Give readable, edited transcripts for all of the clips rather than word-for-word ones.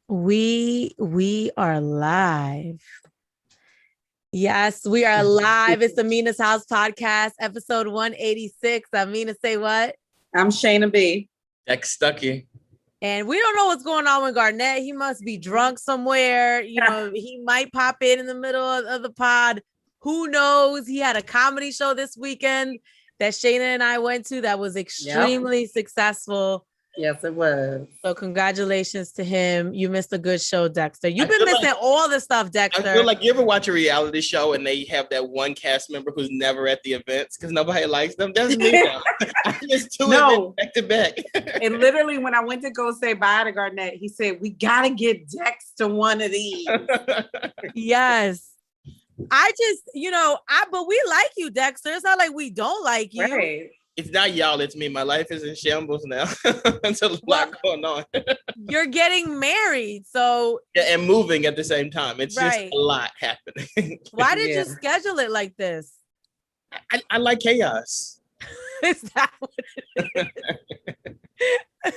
We are live. Yes, we are live. It's the Mina's House podcast, episode 186. I'm Mina SayWhat. I'm Shana B. Stuckey. And we don't know what's going on with Garnett. He must be drunk somewhere. He might pop in the middle of the pod. Who knows? He had a comedy show this weekend that Shana and I went to that was extremely successful. Yes, it was. So congratulations to him. You missed a good show, Dexter. You've been missing all the stuff, Dexter. I feel like you ever watch a reality show and they have that one cast member who's never at the events because nobody likes them. That's me now. I missed two events back to back. And literally when I went to go say bye to Garnett, he said, we got to get Dex to one of these. Yes. But we like you, Dexter. It's not like we don't like you. Right. It's not y'all, it's me. My life is in shambles now. There's a lot going on. You're getting married, so and moving at the same time. It's just a lot happening. Why did you schedule it like this? I like chaos. Is that what it is?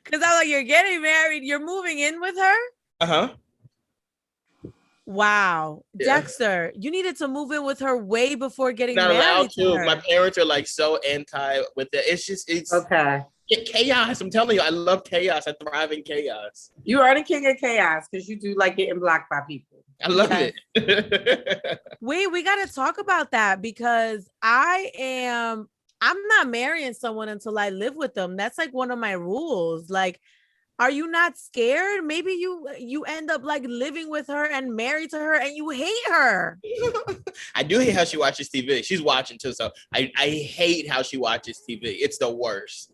Because I'm like, you're getting married, you're moving in with her? Uh-huh. Wow. Yeah. Dexter, you needed to move in with her way before getting married. Not allowed to. My parents are like so anti with it. It's okay. Chaos. I'm telling you, I love chaos. I thrive in chaos. You are the king of chaos because you do like getting blocked by people. I love it. We got to talk about that because I'm not marrying someone until I live with them. That's like one of my rules. Like, are you not scared? Maybe you end up like living with her and married to her and you hate her. I do hate how she watches TV. She's watching too, so I hate how she watches TV. It's the worst.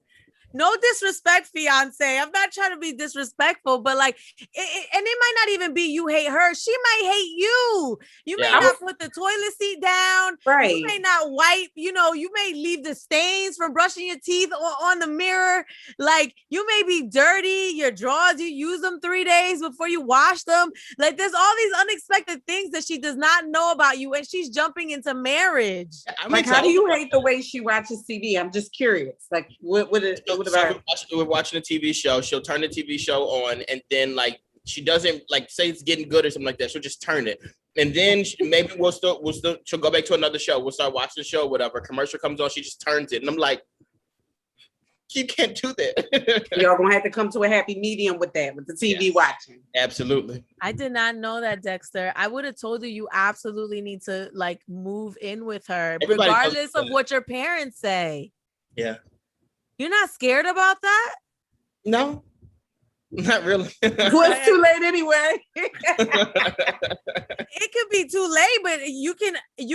No disrespect, fiance. I'm not trying to be disrespectful, but like, it might not even be you hate her. She might hate you. You may not put the toilet seat down. Right. You may not wipe. You may leave the stains from brushing your teeth on the mirror. Like, you may be dirty. Your drawers, you use them 3 days before you wash them. Like, there's all these unexpected things that she does not know about you, and she's jumping into marriage. Like, how do you hate the way she watches TV? I'm just curious. Like, what we're watching a TV show. She'll turn the TV show on, and then like she doesn't like say it's getting good or something like that. She'll just turn it, and then maybe she'll go back to another show. We'll start watching the show, whatever. Commercial comes on, she just turns it, and I'm like, you can't do that. Y'all gonna have to come to a happy medium with that, with the TV watching. Absolutely. I did not know that, Dexter. I would have told you absolutely need to like move in with her, regardless of what your parents say. Yeah. You're not scared about that? No, not really. Well, it's too late anyway. It could be too late, but you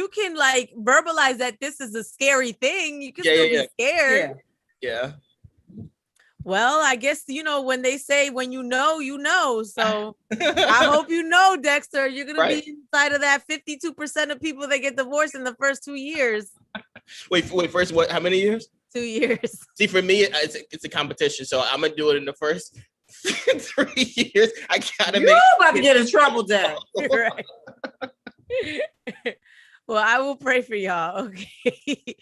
can like verbalize that this is a scary thing. You can still be scared. Yeah. Well, I guess, when they say when you know. So I hope you know, Dexter, you're going to be inside of that 52% of people that get divorced in the first 2 years. Wait, first, what? How many years? 2 years. See, for me, it's a competition, so I'm gonna do it in the first 3 years. I gotta You're about to get in trouble, Dad. Right. Well, I will pray for y'all. Okay.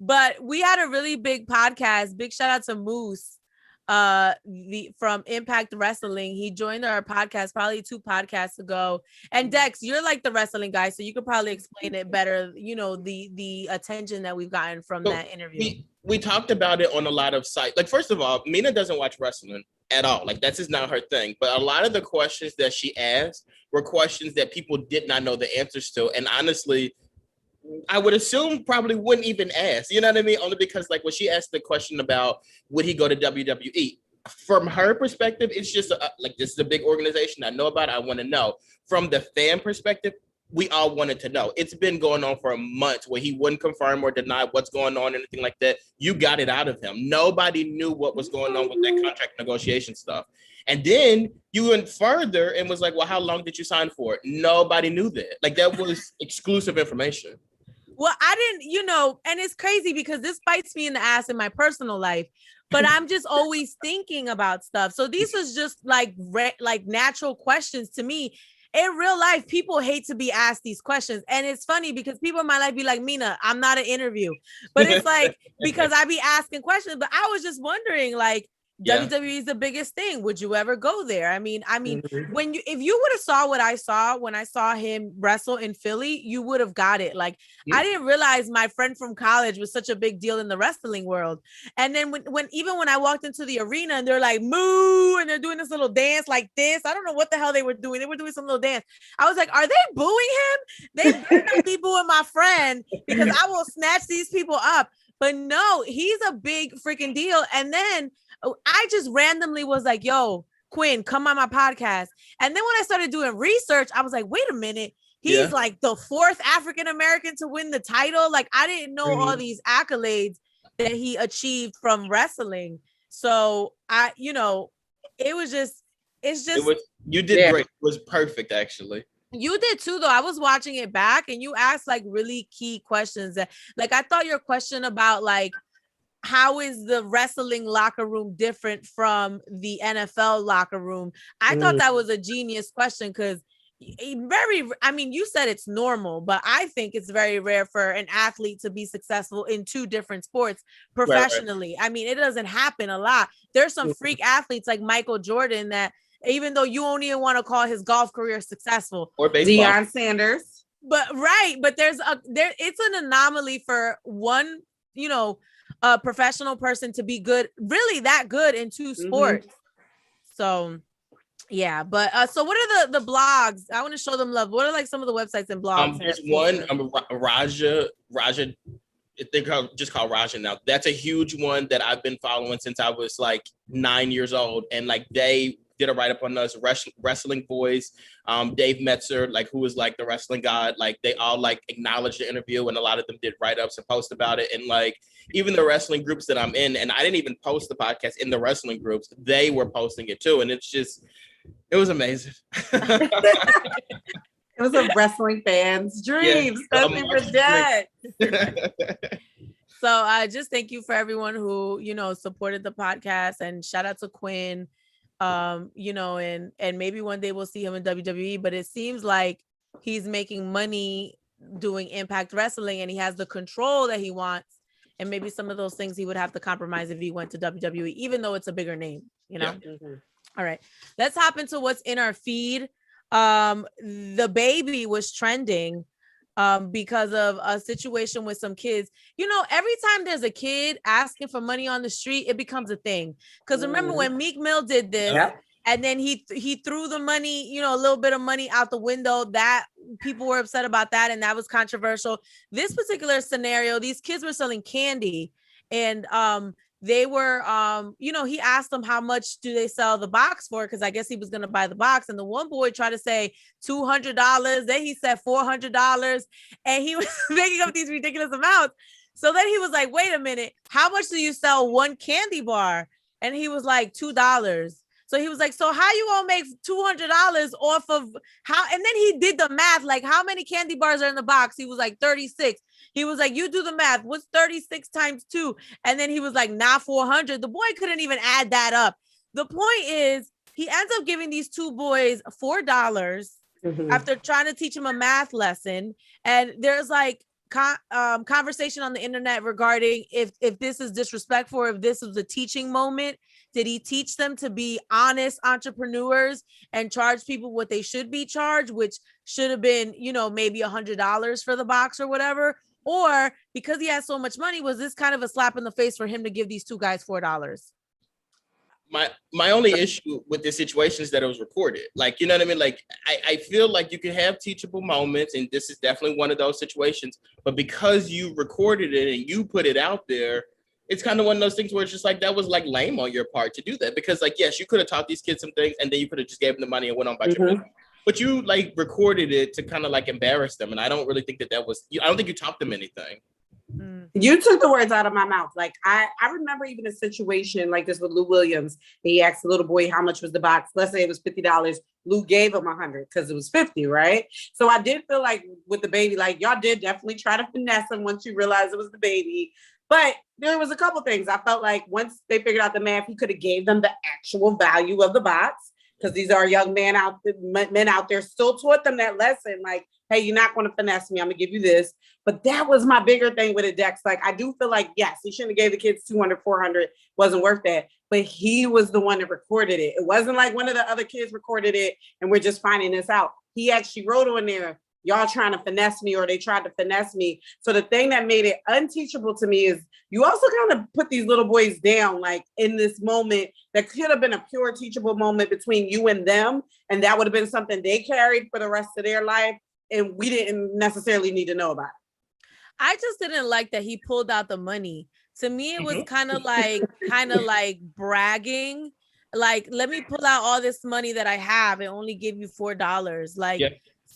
But we had a really big podcast. Big shout out to Moose, from Impact Wrestling. He joined our podcast probably 2 podcasts ago. And Dex, you're like the wrestling guy, so you could probably explain it better. The attention that we've gotten from that interview. We talked about it on a lot of sites. Like, first of all, Mina doesn't watch wrestling at all. Like, that's just not her thing. But a lot of the questions that she asked were questions that people did not know the answers to. And honestly, I would assume probably wouldn't even ask, you know what I mean? Only because like when she asked the question about would he go to WWE, from her perspective, it's just like, this is a big organization. I know about it. I want to know. From the fan perspective, we all wanted to know. It's been going on for a month where he wouldn't confirm or deny what's going on, anything like that. You got it out of him. Nobody knew what was going on with that contract negotiation stuff. And then you went further and was like, well, how long did you sign for it? Nobody knew that. Like, that was exclusive information. Well, I didn't, and it's crazy because this bites me in the ass in my personal life, but I'm just always thinking about stuff. So these was just like natural questions to me. In real life, people hate to be asked these questions. And it's funny because people in my life be like, Mina, I'm not an interview. But it's like, because I be asking questions. But I was just wondering, like, Yeah. WWE is the biggest thing. Would you ever go there? I mean, Mhm. if you would have saw what I saw when I saw him wrestle in Philly, you would have got it. Like, Yeah. I didn't realize my friend from college was such a big deal in the wrestling world. And then when I walked into the arena and they're like, moo, and they're doing this little dance like this. I don't know what the hell they were doing. They were doing some little dance. I was like, are they booing him? They better not be booing my friend, because I will snatch these people up. But no, he's a big freaking deal. And then I just randomly was like, yo, Quinn, come on my podcast. And then when I started doing research, I was like, wait a minute. He's like the 4th African-American to win the title. Like, I didn't know all these accolades that he achieved from wrestling. So you did great. It was perfect, actually. You did too, though. I was watching it back and you asked like really key questions that, like, I thought your question about like, how is the wrestling locker room different from the NFL locker room? I thought that was a genius question, because you said it's normal, but I think it's very rare for an athlete to be successful in 2 different sports professionally. Right. I mean, it doesn't happen a lot. There's some freak athletes like Michael Jordan that, even though you don't even want to call his golf career successful, or baseball. Deion Sanders. But it's an anomaly for one, a professional person to be good, really that good in 2 sports. So yeah, but so what are the blogs? I want to show them love. What are like some of the websites and blogs? There's one, Raja, they're just called Raja now. That's a huge one that I've been following since I was like 9 years old, and like they did a write-up on us, Wrestling Boys, Dave Metzer, like who is like the wrestling god, like they all like acknowledged the interview, and a lot of them did write-ups and post about it. And like even the wrestling groups that I'm in, and I didn't even post the podcast in the wrestling groups, they were posting it too. And it was amazing. It was a wrestling fan's dream, especially for Dad. So I just thank you for everyone who, supported the podcast, and shout out to Quinn. And maybe one day we'll see him in WWE, but it seems like he's making money doing Impact Wrestling, and he has the control that he wants, and maybe some of those things he would have to compromise if he went to WWE, even though it's a bigger name, All right, let's hop into what's in our feed. The baby was trending because of a situation with some kids. Every time there's a kid asking for money on the street, it becomes a thing. Because remember when Meek Mill did this, and then he threw the money, a little bit of money out the window, that people were upset about that, and that was controversial. This particular scenario, these kids were selling candy, and they were, he asked them how much do they sell the box for, because I guess he was going to buy the box. And the one boy tried to say $200. Then he said $400. And he was making up these ridiculous amounts. So then he was like, wait a minute, how much do you sell one candy bar? And he was like, $2. So he was like, so how you gonna make $200 off of how? And then he did the math, like how many candy bars are in the box? He was like 36. He was like, you do the math. What's 36 times 2? And then he was like, nah, 400. The boy couldn't even add that up. The point is, he ends up giving these 2 boys $4 after trying to teach him a math lesson. And there's like conversation on the internet regarding if this is disrespectful, or if this was a teaching moment. Did he teach them to be honest entrepreneurs and charge people what they should be charged, which should have been, maybe $100 for the box or whatever? Or because he has so much money, was this kind of a slap in the face for him to give these 2 guys $4? My only issue with this situation is that it was recorded. Like, you know what I mean? Like, I feel like you can have teachable moments, and this is definitely one of those situations. But because you recorded it and you put it out there, it's kind of one of those things where it's just like, that was like lame on your part to do that. Because like, yes, you could have taught these kids some things, and then you could have just gave them the money and went on about your business. But you like recorded it to kind of like embarrass them. And I don't really think that was, I don't think you taught them anything. You took the words out of my mouth. Like I remember even a situation like this with Lou Williams. He asked the little boy how much was the box. Let's say it was $50. Lou gave him 100 because it was 50, right? So I did feel like with the baby, like y'all did definitely try to finesse him once you realized it was the baby. But there was a couple things. I felt like once they figured out the math, he could have gave them the actual value of the box, because these are young men out there, still taught them that lesson. Like, hey, you're not going to finesse me. I'm going to give you this. But that was my bigger thing with it, Dex. Like, I do feel like, yes, he shouldn't have gave the kids 200, 400. Wasn't worth that. but he was the one that recorded it. It wasn't like one of the other kids recorded it and we're just finding this out. He actually wrote on there, y'all trying to finesse me, or they tried to finesse me. So the thing that made it unteachable to me is you also kind of put these little boys down, like in this moment that could have been a pure teachable moment between you and them. And that would have been something they carried for the rest of their life. And we didn't necessarily need to know about it. I just didn't like that he pulled out the money. To me, it was kind of like bragging. Like, let me pull out all this money that I have and only give you $4. Like,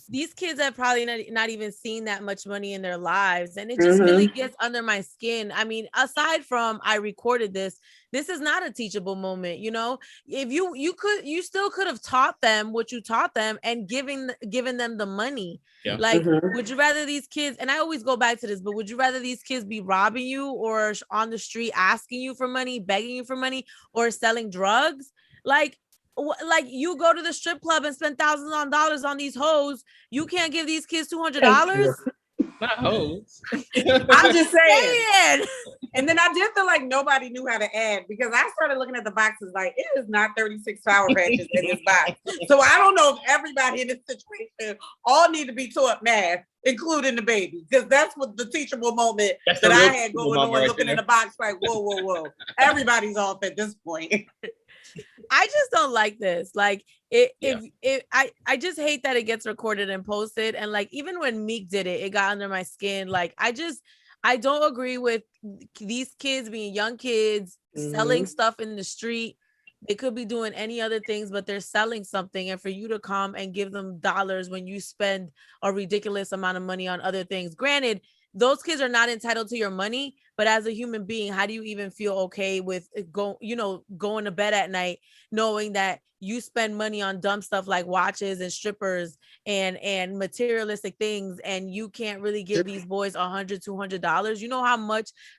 these kids have probably not even seen that much money in their lives. And it just really gets under my skin. I mean, aside from I recorded this is not a teachable moment. You know, if you still could have taught them what you taught them and given them the money. Yeah. Like, would you rather these kids, and I always go back to this, but would you rather these kids be robbing you or on the street asking you for money, begging you for money, or selling drugs? Like you go to the strip club and spend thousands of dollars on these hoes. You can't give these kids $200. Not hoes. I'm just saying. And then I did feel like nobody knew how to add, because I started looking at the boxes like it is not 36 Power Patches in this box. So I don't know if everybody in this situation all need to be taught math, including the baby, because that's what the teachable moment that I had going on, looking in the box like, whoa. Everybody's off at this point. I just don't like this. Like I just hate that it gets recorded and posted. And like, even when Meek did it, it got under my skin. Like, I don't agree with these kids being young kids selling stuff in the street. They could be doing any other things, but they're selling something. And for you to come and give them dollars when you spend a ridiculous amount of money on other things. Granted, those kids are not entitled to your money, but as a human being, how do you even feel okay with going to bed at night knowing that you spend money on dumb stuff like watches and strippers and materialistic things, and you can't really give these boys $100, $200? You know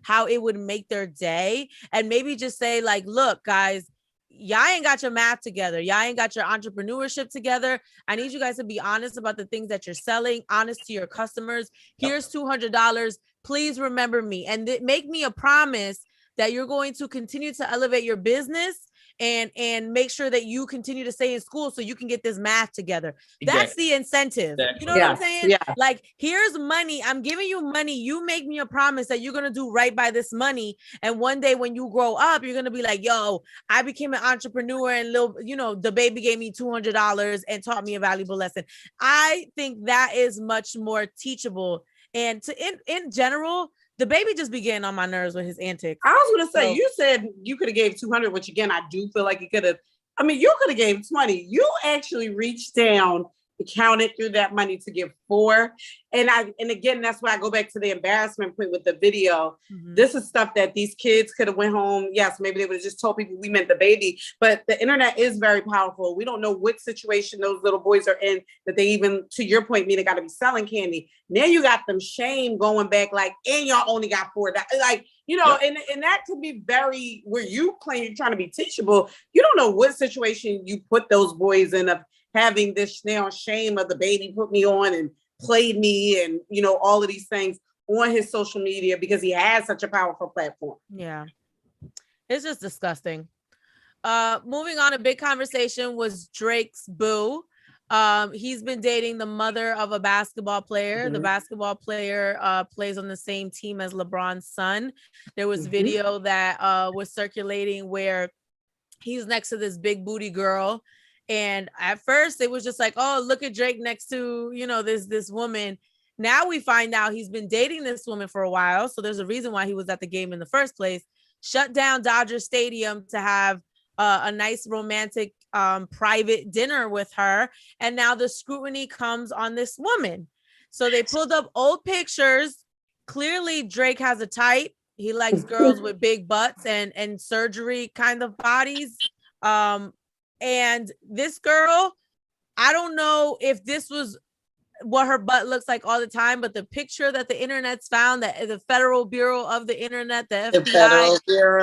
how it would make their day? And maybe just say like, look, guys, y'all ain't got your math together. Y'all ain't got your entrepreneurship together. I need you guys to be honest about the things that you're selling, honest to your customers. Here's $200. Please remember me and make me a promise that you're going to continue to elevate your business and make sure that you continue to stay in school so you can get this math together. That's the incentive. You know what I'm saying? Yeah. Like, here's money. I'm giving you money. You make me a promise that you're going to do right by this money. And one day when you grow up, you're going to be like, yo, I became an entrepreneur and the baby gave me $200 and taught me a valuable lesson. I think that is much more teachable. And in general, the baby just be getting on my nerves with his antics. I was going to say, you said you could have gave 200, which again, I do feel like you could have. I mean, you could have gave 20. You actually reached down, counted through that money to give 4. And again, that's why I go back to the embarrassment point with the video. This is stuff that these kids could have went home. Yes, maybe they would have just told people we meant the baby, but the internet is very powerful. We don't know what situation those little boys are in that they even, to your point, mean they got to be selling candy. Now you got them shame going back like, and y'all only got $4. Like, and that could be very, where you claim you're trying to be teachable. You don't know what situation you put those boys in of having this now shame of the baby put me on and played me and, all of these things on his social media because he has such a powerful platform. Yeah. It's just disgusting. Moving on, a big conversation was Drake's boo. He's been dating the mother of a basketball player. The basketball player plays on the same team as LeBron's son. There was video that was circulating where he's next to this big booty girl. And at first it was just like, oh, look at Drake next to, this woman. Now we find out he's been dating this woman for a while. So there's a reason why he was at the game in the first place. Shut down Dodger Stadium to have a nice romantic private dinner with her. And now the scrutiny comes on this woman. So they pulled up old pictures. Clearly Drake has a type. He likes girls with big butts and surgery kind of bodies. And this girl, I don't know if this was what her butt looks like all the time, but the picture that the internet's found, that the Federal Bureau of the Internet, the FBI,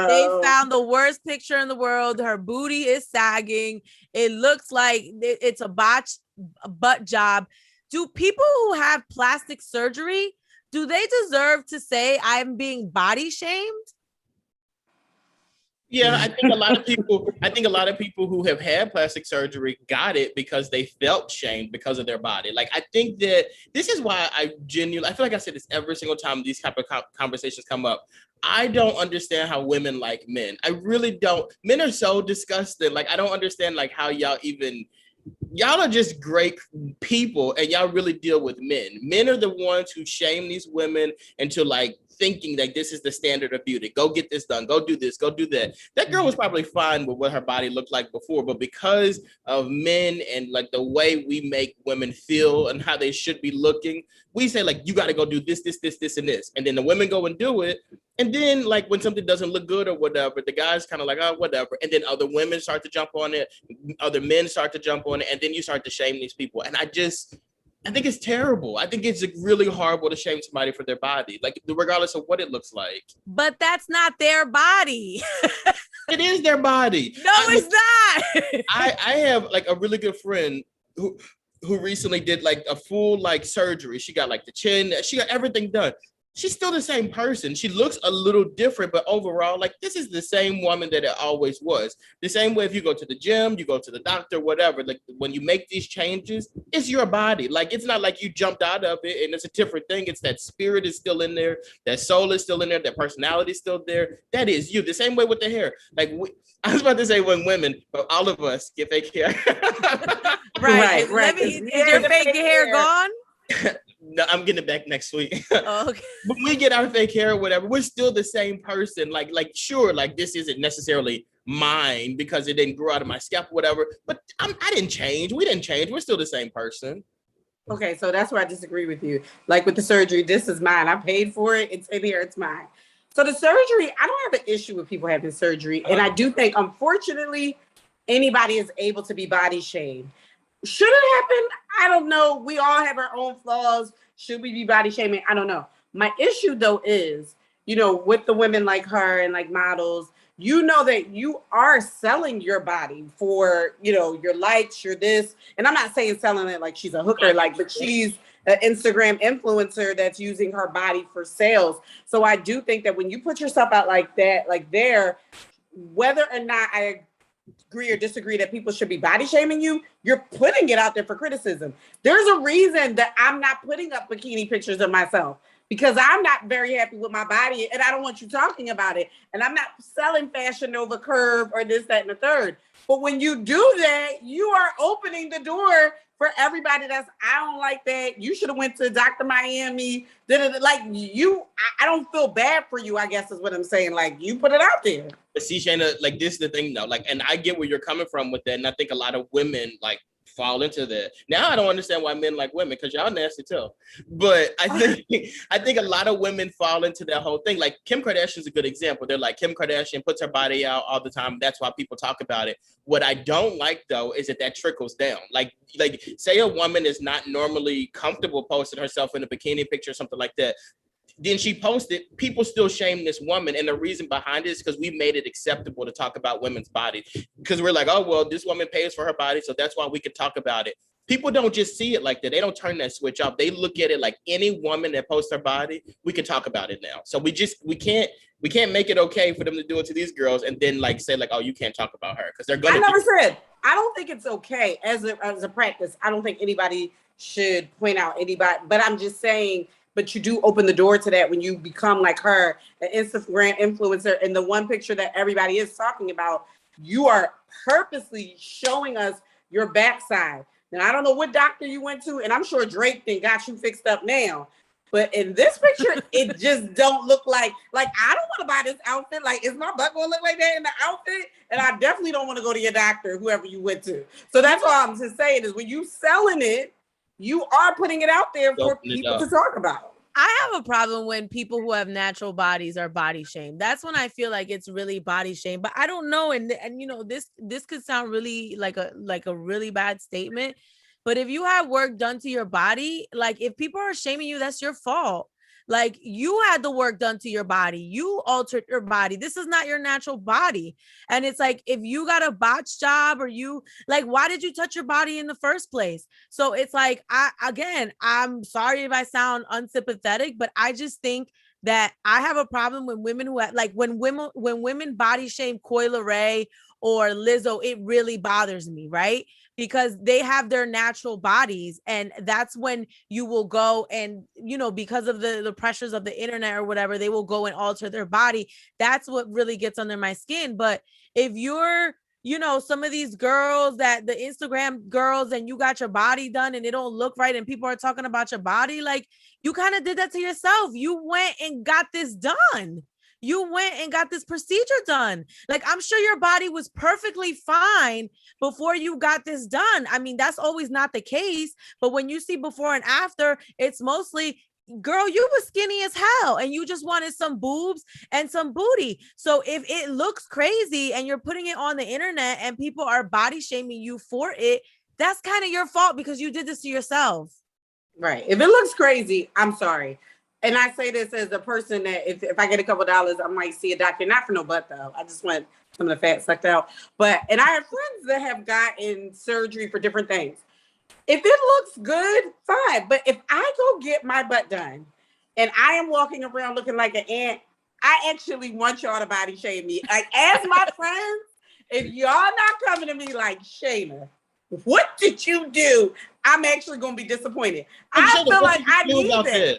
they found the worst picture in the world. Her booty is sagging. It looks like it's a botched butt job. Do people who have plastic surgery, do they deserve to say I'm being body shamed? Yeah, I think a lot of people who have had plastic surgery got it because they felt shame because of their body. Like, I think that this is why I feel like I said this every single time these type of conversations come up. I don't understand how women like men. I really don't. Men are so disgusting. Like, I don't understand like how y'all are just great people and y'all really deal with men. Men are the ones who shame these women into like thinking that this is the standard of beauty. Go get this done. Go do this. Go do that. That girl was probably fine with what her body looked like before, but because of men and like the way we make women feel and how they should be looking, we say like, you got to go do this, this, this, this, and this. And then the women go and do it. And then like when something doesn't look good or whatever, the guy's kind of like, oh, whatever. And then other women start to jump on it. Other men start to jump on it. And then you start to shame these people. And I think it's terrible. I think it's really horrible to shame somebody for their body, like regardless of what it looks like. But that's not their body. It is their body. No, it's not. I have like a really good friend who recently did like a full like surgery. She got like the chin, she got everything done. She's still the same person. She looks a little different, but overall, like this is the same woman that it always was. The same way if you go to the gym, you go to the doctor, whatever, like when you make these changes, it's your body. Like it's not like you jumped out of it and it's a different thing. It's that spirit is still in there, that soul is still in there, that personality is still there. That is you. The same way with the hair. Like I was about to say when women, but all of us get fake hair. Right. Is your fake hair gone? No, I'm getting it back next week. Oh, okay. When we get our fake hair or whatever, we're still the same person. Like sure, like this isn't necessarily mine because it didn't grow out of my scalp or whatever, but I didn't change. We didn't change. We're still the same person. Okay, so that's where I disagree with you. Like with the surgery, this is mine. I paid for it. It's in here. It's mine. So the surgery, I don't have an issue with people having surgery. And I do think, unfortunately, anybody is able to be body shamed. Should it happen? I don't know. We all have our own flaws. Should we be body shaming? I don't know. My issue though is, with the women like her and like models, that you are selling your body for, your likes, your this. And I'm not saying selling it like she's a hooker, but she's an Instagram influencer that's using her body for sales. So I do think that when you put yourself out like that, like there, whether or not I agree or disagree that people should be body shaming you, you're putting it out there for criticism. There's a reason that I'm not putting up bikini pictures of myself because I'm not very happy with my body and I don't want you talking about it. And I'm not selling Fashion Nova Curve or this, that, and the third. But when you do that, you are opening the door for everybody I don't like that. You should have went to Dr. Miami. I don't feel bad for you, I guess is what I'm saying. Like you put it out there. But see, Shana, like this is the thing though. Like, and I get where you're coming from with that. And I think a lot of women like fall into that. Now I don't understand why men like women because y'all nasty too. But I think a lot of women fall into that whole thing. Like Kim Kardashian's a good example. They're like Kim Kardashian puts her body out all the time. That's why people talk about it. What I don't like though is that trickles down. Like say a woman is not normally comfortable posting herself in a bikini picture or something like that. Then she posted, people still shame this woman. And the reason behind it is because we made it acceptable to talk about women's bodies. Because we're like, oh, well, this woman pays for her body. So that's why we can talk about it. People don't just see it like that. They don't turn that switch off. They look at it like any woman that posts her body, we can talk about it now. So we can't make it okay for them to do it to these girls and then like say like, oh, you can't talk about her because they're gonna. I never said. I don't think it's okay as a practice. I don't think anybody should point out anybody, but I'm just saying. But you do open the door to that when you become like her, an Instagram influencer. And the one picture that everybody is talking about, you are purposely showing us your backside. Now, I don't know what doctor you went to, and I'm sure Drake then got you fixed up now. But in this picture, it just don't look like I don't want to buy this outfit. Like, is my butt gonna look like that in the outfit? And I definitely don't want to go to your doctor, whoever you went to. So that's all I'm just saying is when you selling it, you are putting it out there for people to talk about. I have a problem when people who have natural bodies are body shamed. That's when I feel like it's really body shame. But I don't know. And this could sound really like a really bad statement. But if you have work done to your body, like if people are shaming you, that's your fault. Like you had the work done to your body. You altered your body. This is not your natural body. And it's like, if you got a botch job or why did you touch your body in the first place? So it's like, I'm sorry if I sound unsympathetic, but I just think that I have a problem when women who have, like when women body shame Coi Leray or Lizzo, it really bothers me, right? Because they have their natural bodies, and that's when you will go and, you know, because of the pressures of the internet or whatever, they will go and alter their body. That's what really gets under my skin. But if you're, you know, some of these girls, that the Instagram girls, and you got your body done and it don't look right and people are talking about your body, like, you kind of did that to yourself. You went and got this done. You went and got this procedure done. Like, I'm sure your body was perfectly fine before you got this done. I mean, that's always not the case. But when you see before and after, it's mostly, girl, you were skinny as hell and you just wanted some boobs and some booty. So if it looks crazy and you're putting it on the internet and people are body shaming you for it, that's kind of your fault because you did this to yourself. Right. If it looks crazy, I'm sorry. And I say this as a person that if I get a couple dollars, I might see a doctor, not for no butt though. I just want some of the fat sucked out. And I have friends that have gotten surgery for different things. If it looks good, fine. But if I go get my butt done and I am walking around looking like an ant, I actually want y'all to body shame me. Like, as my friends, if y'all not coming to me like, Shana, what did you do? I'm actually going to be disappointed. I feel like I need that.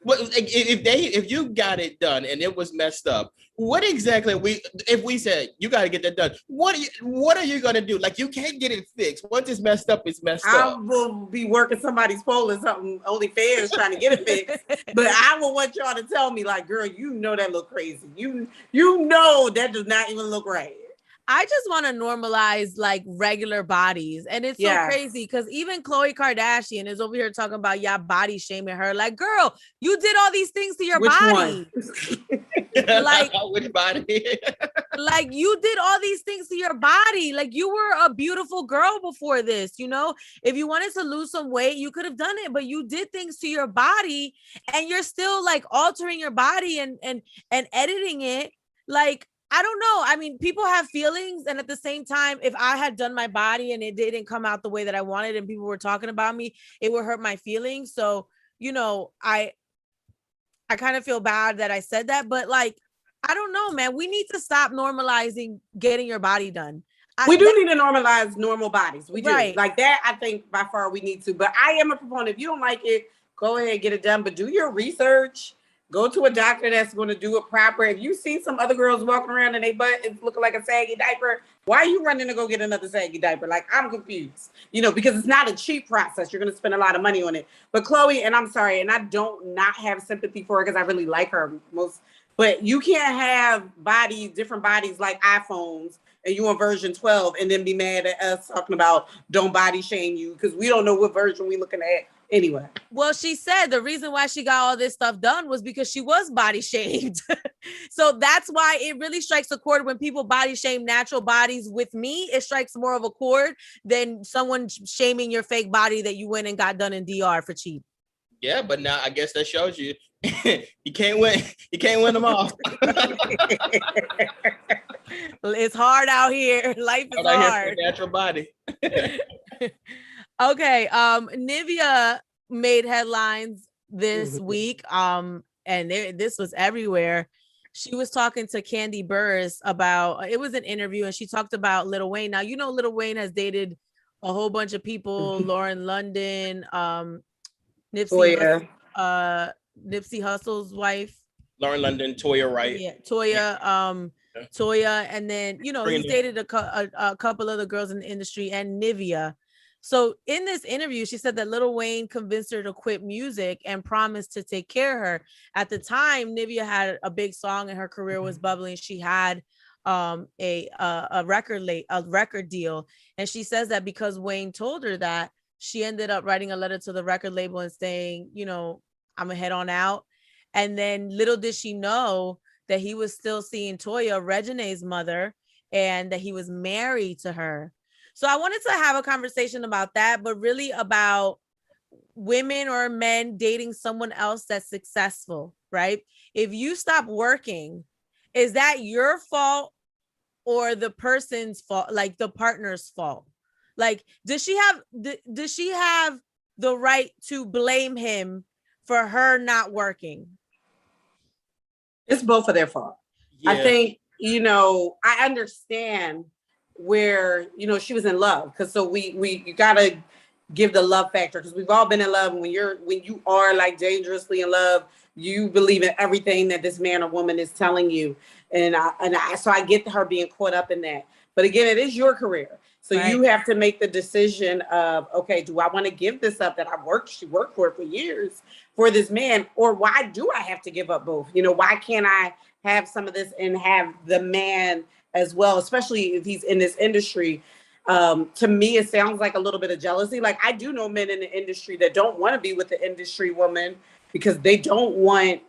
Well, if you got it done and it was messed up, what exactly if we said you got to get that done, what are you gonna do? Like, you can't get it fixed. Once it's messed up, it's messed up. I will be working somebody's pole or something. OnlyFans trying to get it fixed, but I will want y'all to tell me, like, girl, you know that look crazy. You know that does not even look right. I just want to normalize like regular bodies. And it's so crazy because even Khloe Kardashian is over here talking about y'all body shaming her. Like, girl, you did all these things to your body. Like, which body? Like, you did all these things to your body. Like, you were a beautiful girl before this, you know? If you wanted to lose some weight, you could have done it, but you did things to your body and you're still like altering your body and editing it. Like, I don't know. I mean, people have feelings. And at the same time, if I had done my body and it didn't come out the way that I wanted and people were talking about me, it would hurt my feelings. So, you know, I kind of feel bad that I said that, but like, I don't know, man. We need to stop normalizing getting your body done. We do need to normalize normal bodies. We do. Right. Like that, I think by far we need to. But I am a proponent. If you don't like it, go ahead, get it done. But do your research. Go to a doctor that's going to do it proper. If you see some other girls walking around and they butt is looking like a saggy diaper, why are you running to go get another saggy diaper? Like, I'm confused, you know, because it's not a cheap process. You're going to spend a lot of money on it. But Khloe, and I'm sorry, and I don't not have sympathy for her because I really like her most, but you can't have different bodies like iPhones and you on version 12 and then be mad at us talking about don't body shame you because we don't know what version we looking at. Anyway. Well, she said the reason why she got all this stuff done was because she was body shamed. So that's why it really strikes a chord when people body shame natural bodies. With me, it strikes more of a chord than someone shaming your fake body that you went and got done in DR for cheap. Yeah, but now I guess that shows you you can't win. You can't win them all. It's hard out here. Life is hard. Natural body. Okay, Nivea made headlines this week, and this was everywhere. She was talking to Candy Burris about, it was an interview, and she talked about Lil Wayne. Now, you know, Lil Wayne has dated a whole bunch of people, Lauren London, Nipsey Hussle's wife. Lauren London, Toya Wright. Yeah, Toya, and then, you know, he's dated a couple other girls in the industry and Nivea. So in this interview, she said that Lil Wayne convinced her to quit music and promised to take care of her. At the time, Nivea had a big song and her career was bubbling. She had a record deal. And she says that because Wayne told her that, she ended up writing a letter to the record label and saying, you know, I'm gonna head on out. And then little did she know that he was still seeing Toya, Regine's mother, and that he was married to her. So I wanted to have a conversation about that, but really about women or men dating someone else that's successful, right? If you stop working, is that your fault or the person's fault, like the partner's fault? Like, does she have the right to blame him for her not working? It's both of their fault. Yeah. I think, I understand where, she was in love. Cause so you gotta give the love factor, because we've all been in love. And when you are like dangerously in love, you believe in everything that this man or woman is telling you. So I get her being caught up in that. But again, it is your career. So you have to make the decision of, okay, do I want to give this up that she worked for years for this man, or why do I have to give up both? Why can't I have some of this and have the man as well, especially if he's in this industry? To me, it sounds like a little bit of jealousy. Like, I do know men in the industry that don't want to be with the industry woman because they don't want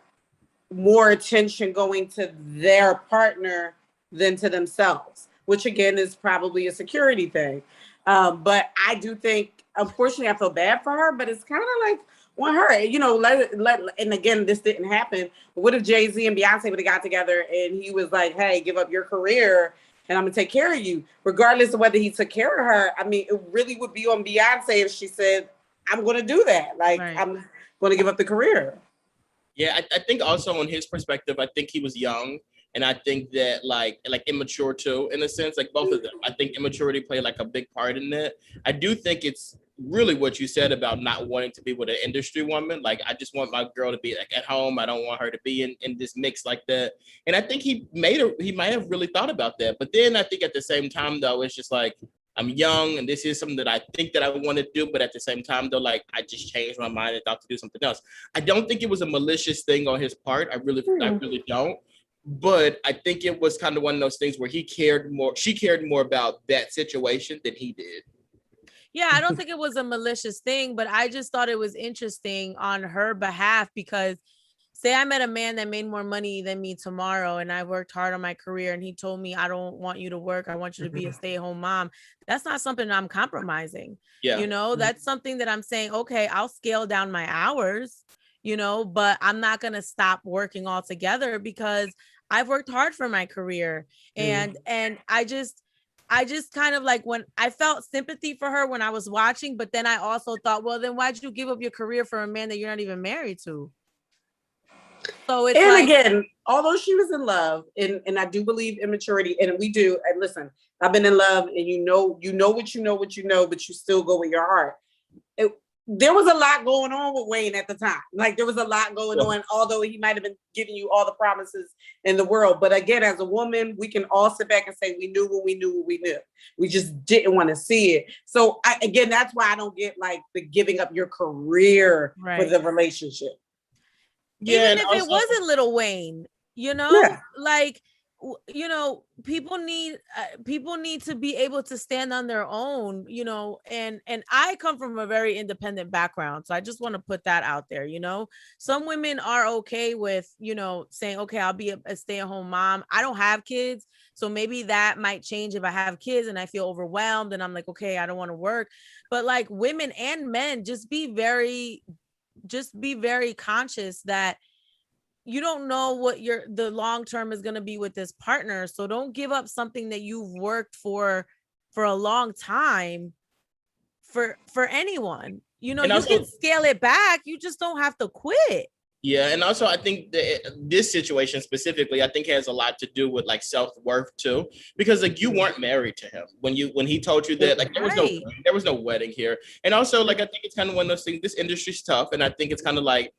more attention going to their partner than to themselves, which again is probably a security thing. But I do think, unfortunately, I feel bad for her, but it's kind of like on her, and again, this didn't happen. But what if Jay-Z and Beyonce would have got together and he was like, hey, give up your career and I'm gonna take care of you, regardless of whether he took care of her? I mean, it really would be on Beyonce if she said, I'm gonna do that. Like, I'm gonna give up the career. Yeah, I think also on his perspective, I think he was young. And I think that like immature too, in a sense, like both of them. I think immaturity played like a big part in that. I do think it's really what you said about not wanting to be with an industry woman. Like, I just want my girl to be like at home. I don't want her to be in this mix like that. And I think he might have really thought about that. But then I think at the same time, though, it's just like, I'm young and this is something that I think that I want to do. But at the same time, though, like, I just changed my mind and thought to do something else. I don't think it was a malicious thing on his part. I really don't. But I think it was kind of one of those things where she cared more about that situation than he did. Yeah, I don't think it was a malicious thing, but I just thought it was interesting on her behalf, because say I met a man that made more money than me tomorrow and I worked hard on my career and he told me, I don't want you to work, I want you to be a stay-at-home mom. That's not something I'm compromising. Yeah. That's something that I'm saying, okay, I'll scale down my hours, but I'm not going to stop working altogether because I've worked hard for my career. And I just kind of like, when I felt sympathy for her when I was watching, but then I also thought, well, then why'd you give up your career for a man that you're not even married to? So it's again, although she was in love, and I do believe immaturity, and we do, and listen, I've been in love, and you know what you know, but you still go with your heart. There was a lot going on with Wayne at the time. Like, there was a lot going on, although he might have been giving you all the promises in the world. But again, as a woman, we can all sit back and say we knew what we knew. We just didn't want to see it. So again, that's why I don't get like the giving up your career for the relationship. Even if it wasn't Lil Wayne, like, people need to be able to stand on their own, and I come from a very independent background. So I just want to put that out there. Some women are okay with, saying, okay, I'll be a stay-at-home mom. I don't have kids. So maybe that might change if I have kids and I feel overwhelmed and I'm like, okay, I don't want to work. But like, women and men, just be very conscious that you don't know what the long term is going to be with this partner. So don't give up something that you've worked for a long time for anyone. You can scale it back. You just don't have to quit. Yeah, and also I think that this situation specifically, I think has a lot to do with like self-worth too, because like you weren't married to him when he told you that, like there was no wedding here. And also, like, I think it's kind of one of those things, this industry's tough, and I think it's kind of like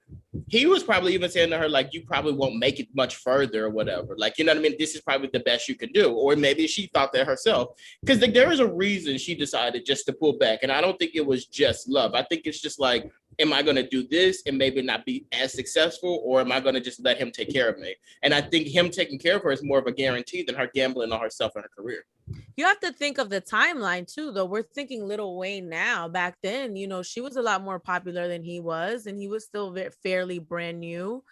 he was probably even saying to her, like, you probably won't make it much further or whatever. Like, you know what I mean? This is probably the best you could do. Or maybe she thought that herself. Because like, there is a reason she decided just to pull back. And I don't think it was just love. I think it's just like, am I going to do this and maybe not be as successful, or am I going to just let him take care of me? And I think him taking care of her is more of a guarantee than her gambling on herself and her career. You have to think of the timeline too, though. We're thinking Lil Wayne now. Back then, she was a lot more popular than he was, and he was still fairly brand new.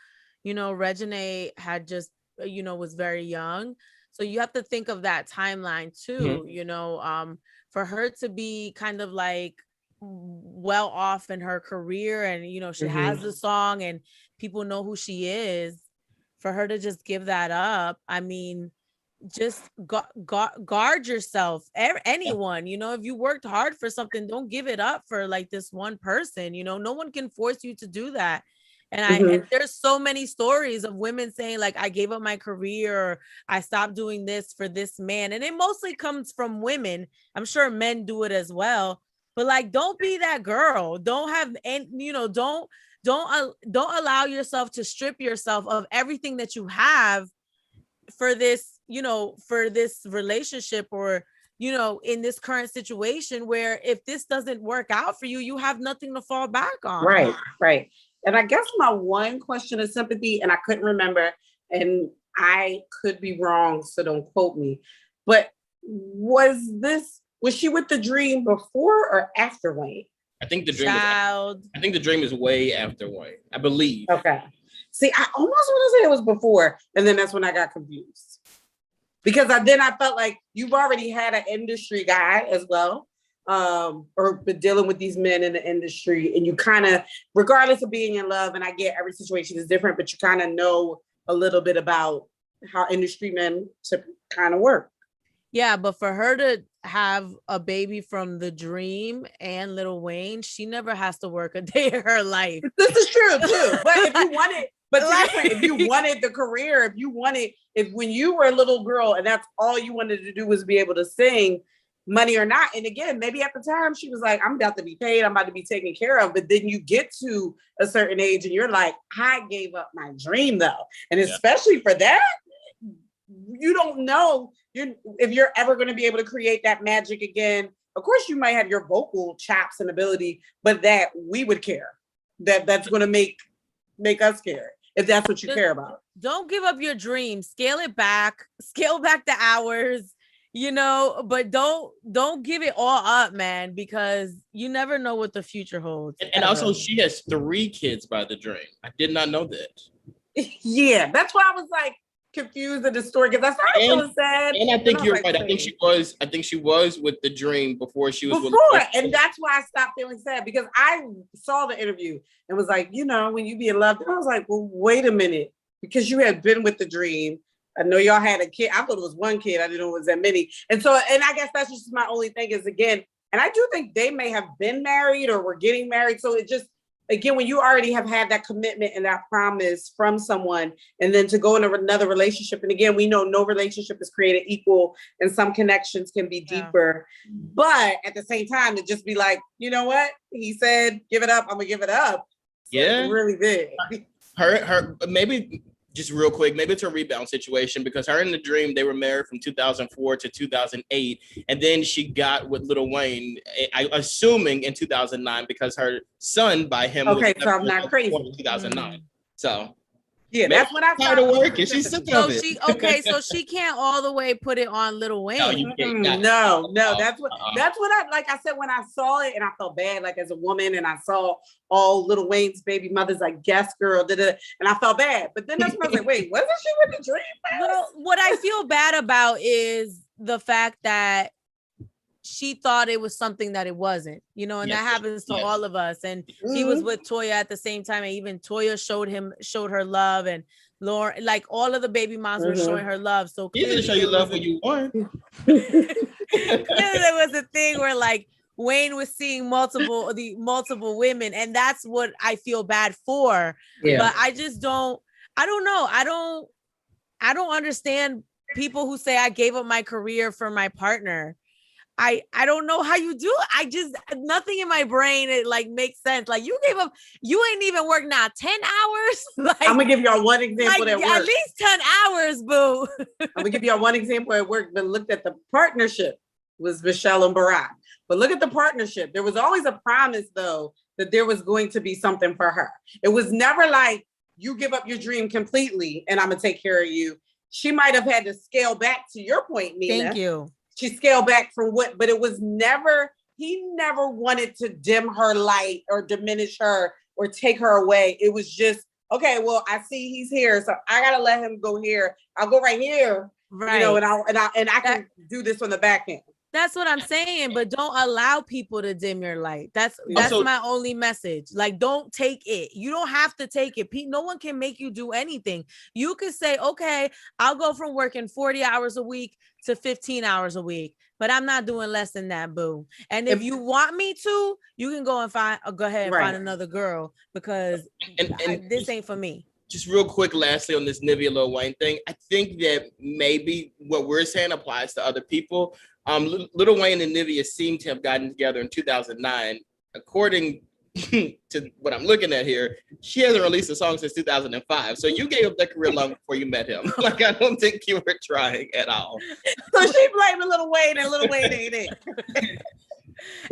Reginae had just, was very young. So you have to think of that timeline too, for her to be kind of like well off in her career, and she has the song and people know who she is. For her to just give that up, I mean, just guard yourself. Anyone, if you worked hard for something, don't give it up for like this one person. No one can force you to do that. And and there's so many stories of women saying like, I gave up my career, or I stopped doing this for this man. And it mostly comes from women. I'm sure men do it as well. But like, don't be that girl. Don't have, and don't allow yourself to strip yourself of everything that you have for this, for this relationship, or in this current situation, where if this doesn't work out for you, you have nothing to fall back on. Right. And I guess my one question of sympathy, and I couldn't remember, and I could be wrong, so don't quote me, but was she with the Dream before or after Wayne? I think the Dream is way after Wayne, I believe. Okay. See, I almost want to say it was before, and then that's when I got confused. Because then I felt like you've already had an industry guy as well, or been dealing with these men in the industry, and you kind of, regardless of being in love, and I get every situation is different, but you kind of know a little bit about how industry men to kind of work. Yeah, but for her to have a baby from the Dream and Lil Wayne, she never has to work a day of her life. This is true too. But if you wanted, if you wanted the career, if when you were a little girl and that's all you wanted to do was be able to sing, money or not. And again, maybe at the time she was like, I'm about to be paid, I'm about to be taken care of. But then you get to a certain age and you're like, I gave up my dream though. And especially for that, you don't know if you're ever going to be able to create that magic again. Of course, you might have your vocal chops and ability, but that we would care. That's going to make us care if that's what you care about. Don't give up your dream. Scale back the hours, but don't give it all up, man, because you never know what the future holds. And also, she has 3 kids by the Dream. I did not know that. Yeah, that's why I was like confused at the story, because I started feeling sad. And I think you're right. I think she was with the Dream before she was and that's why I stopped feeling sad, because I saw the interview and was like, when you be in love, and I was like, well, wait a minute, because you had been with the Dream. I know y'all had a kid. I thought it was one kid. I didn't know it was that many. And so, and I guess that's just my only thing is, again, and I do think they may have been married or were getting married. So it just, again, when you already have had that commitment and that promise from someone, and then to go into another relationship. And again, we know no relationship is created equal, and some connections can be deeper. But at the same time, to just be like, you know what? He said, give it up. I'm gonna give it up. So it's really big. Her maybe just real quick, maybe it's a rebound situation, because her and the Dream, they were married from 2004 to 2008. And then she got with Lil Wayne, I assuming in 2009, because her son by him was so I'm not crazy. 2009. So yeah, that's what I started working. She's sick of it. So she can't all the way put it on Lil Wayne. No, you can't. No. That's what I, like I said, when I saw it and I felt bad, like as a woman, and I saw all Lil Wayne's baby mothers, like Guess Girl, and I felt bad. But then that's when I was like, wait, wasn't she with the Dream? Well, what I feel bad about is the fact that she thought it was something that it wasn't, and that happens to all of us. And he was with Toya at the same time, and even Toya showed her love, and Lauren, like all of the baby moms were showing her love. So you didn't show you love when you won. There was a thing where like Wayne was seeing multiple women, and that's what I feel bad for. But I just don't know. I don't understand people who say I gave up my career for my partner. I don't know how you do it. I just, nothing in my brain, it like makes sense. Like you ain't even worked now 10 hours. Like, I'm gonna give y'all one example like, at work. At least 10 hours, boo. I'm gonna give y'all one example at work, but looked at the partnership was Michelle and Barack. But look at the partnership. There was always a promise though, that there was going to be something for her. It was never like, you give up your dream completely and I'm gonna take care of you. She might have had to scale back, to your point, Mina. Thank you. She scaled back from but it was never, he never wanted to dim her light or diminish her or take her away. It was just, okay, well, I see he's here, so I gotta let him go here. I'll go right here, right? And I can do this on the back end. That's what I'm saying, but don't allow people to dim your light. That's Also, my only message. Like, don't take it. You don't have to take it. No one can make you do anything. You could say, okay, I'll go from working 40 hours a week to 15 hours a week, but I'm not doing less than that, boo. And if you want me to, you can go and go ahead and find another girl, because this ain't for me. Just real quick, lastly, on this Nivea Lil Wayne thing, I think that maybe what we're saying applies to other people. Lil Wayne and Nivea seem to have gotten together in 2009. According to what I'm looking at here, she hasn't released a song since 2005. So you gave up that career long before you met him. Like, I don't think you were trying at all. So she blaming Lil Wayne, and Lil Wayne ain't it.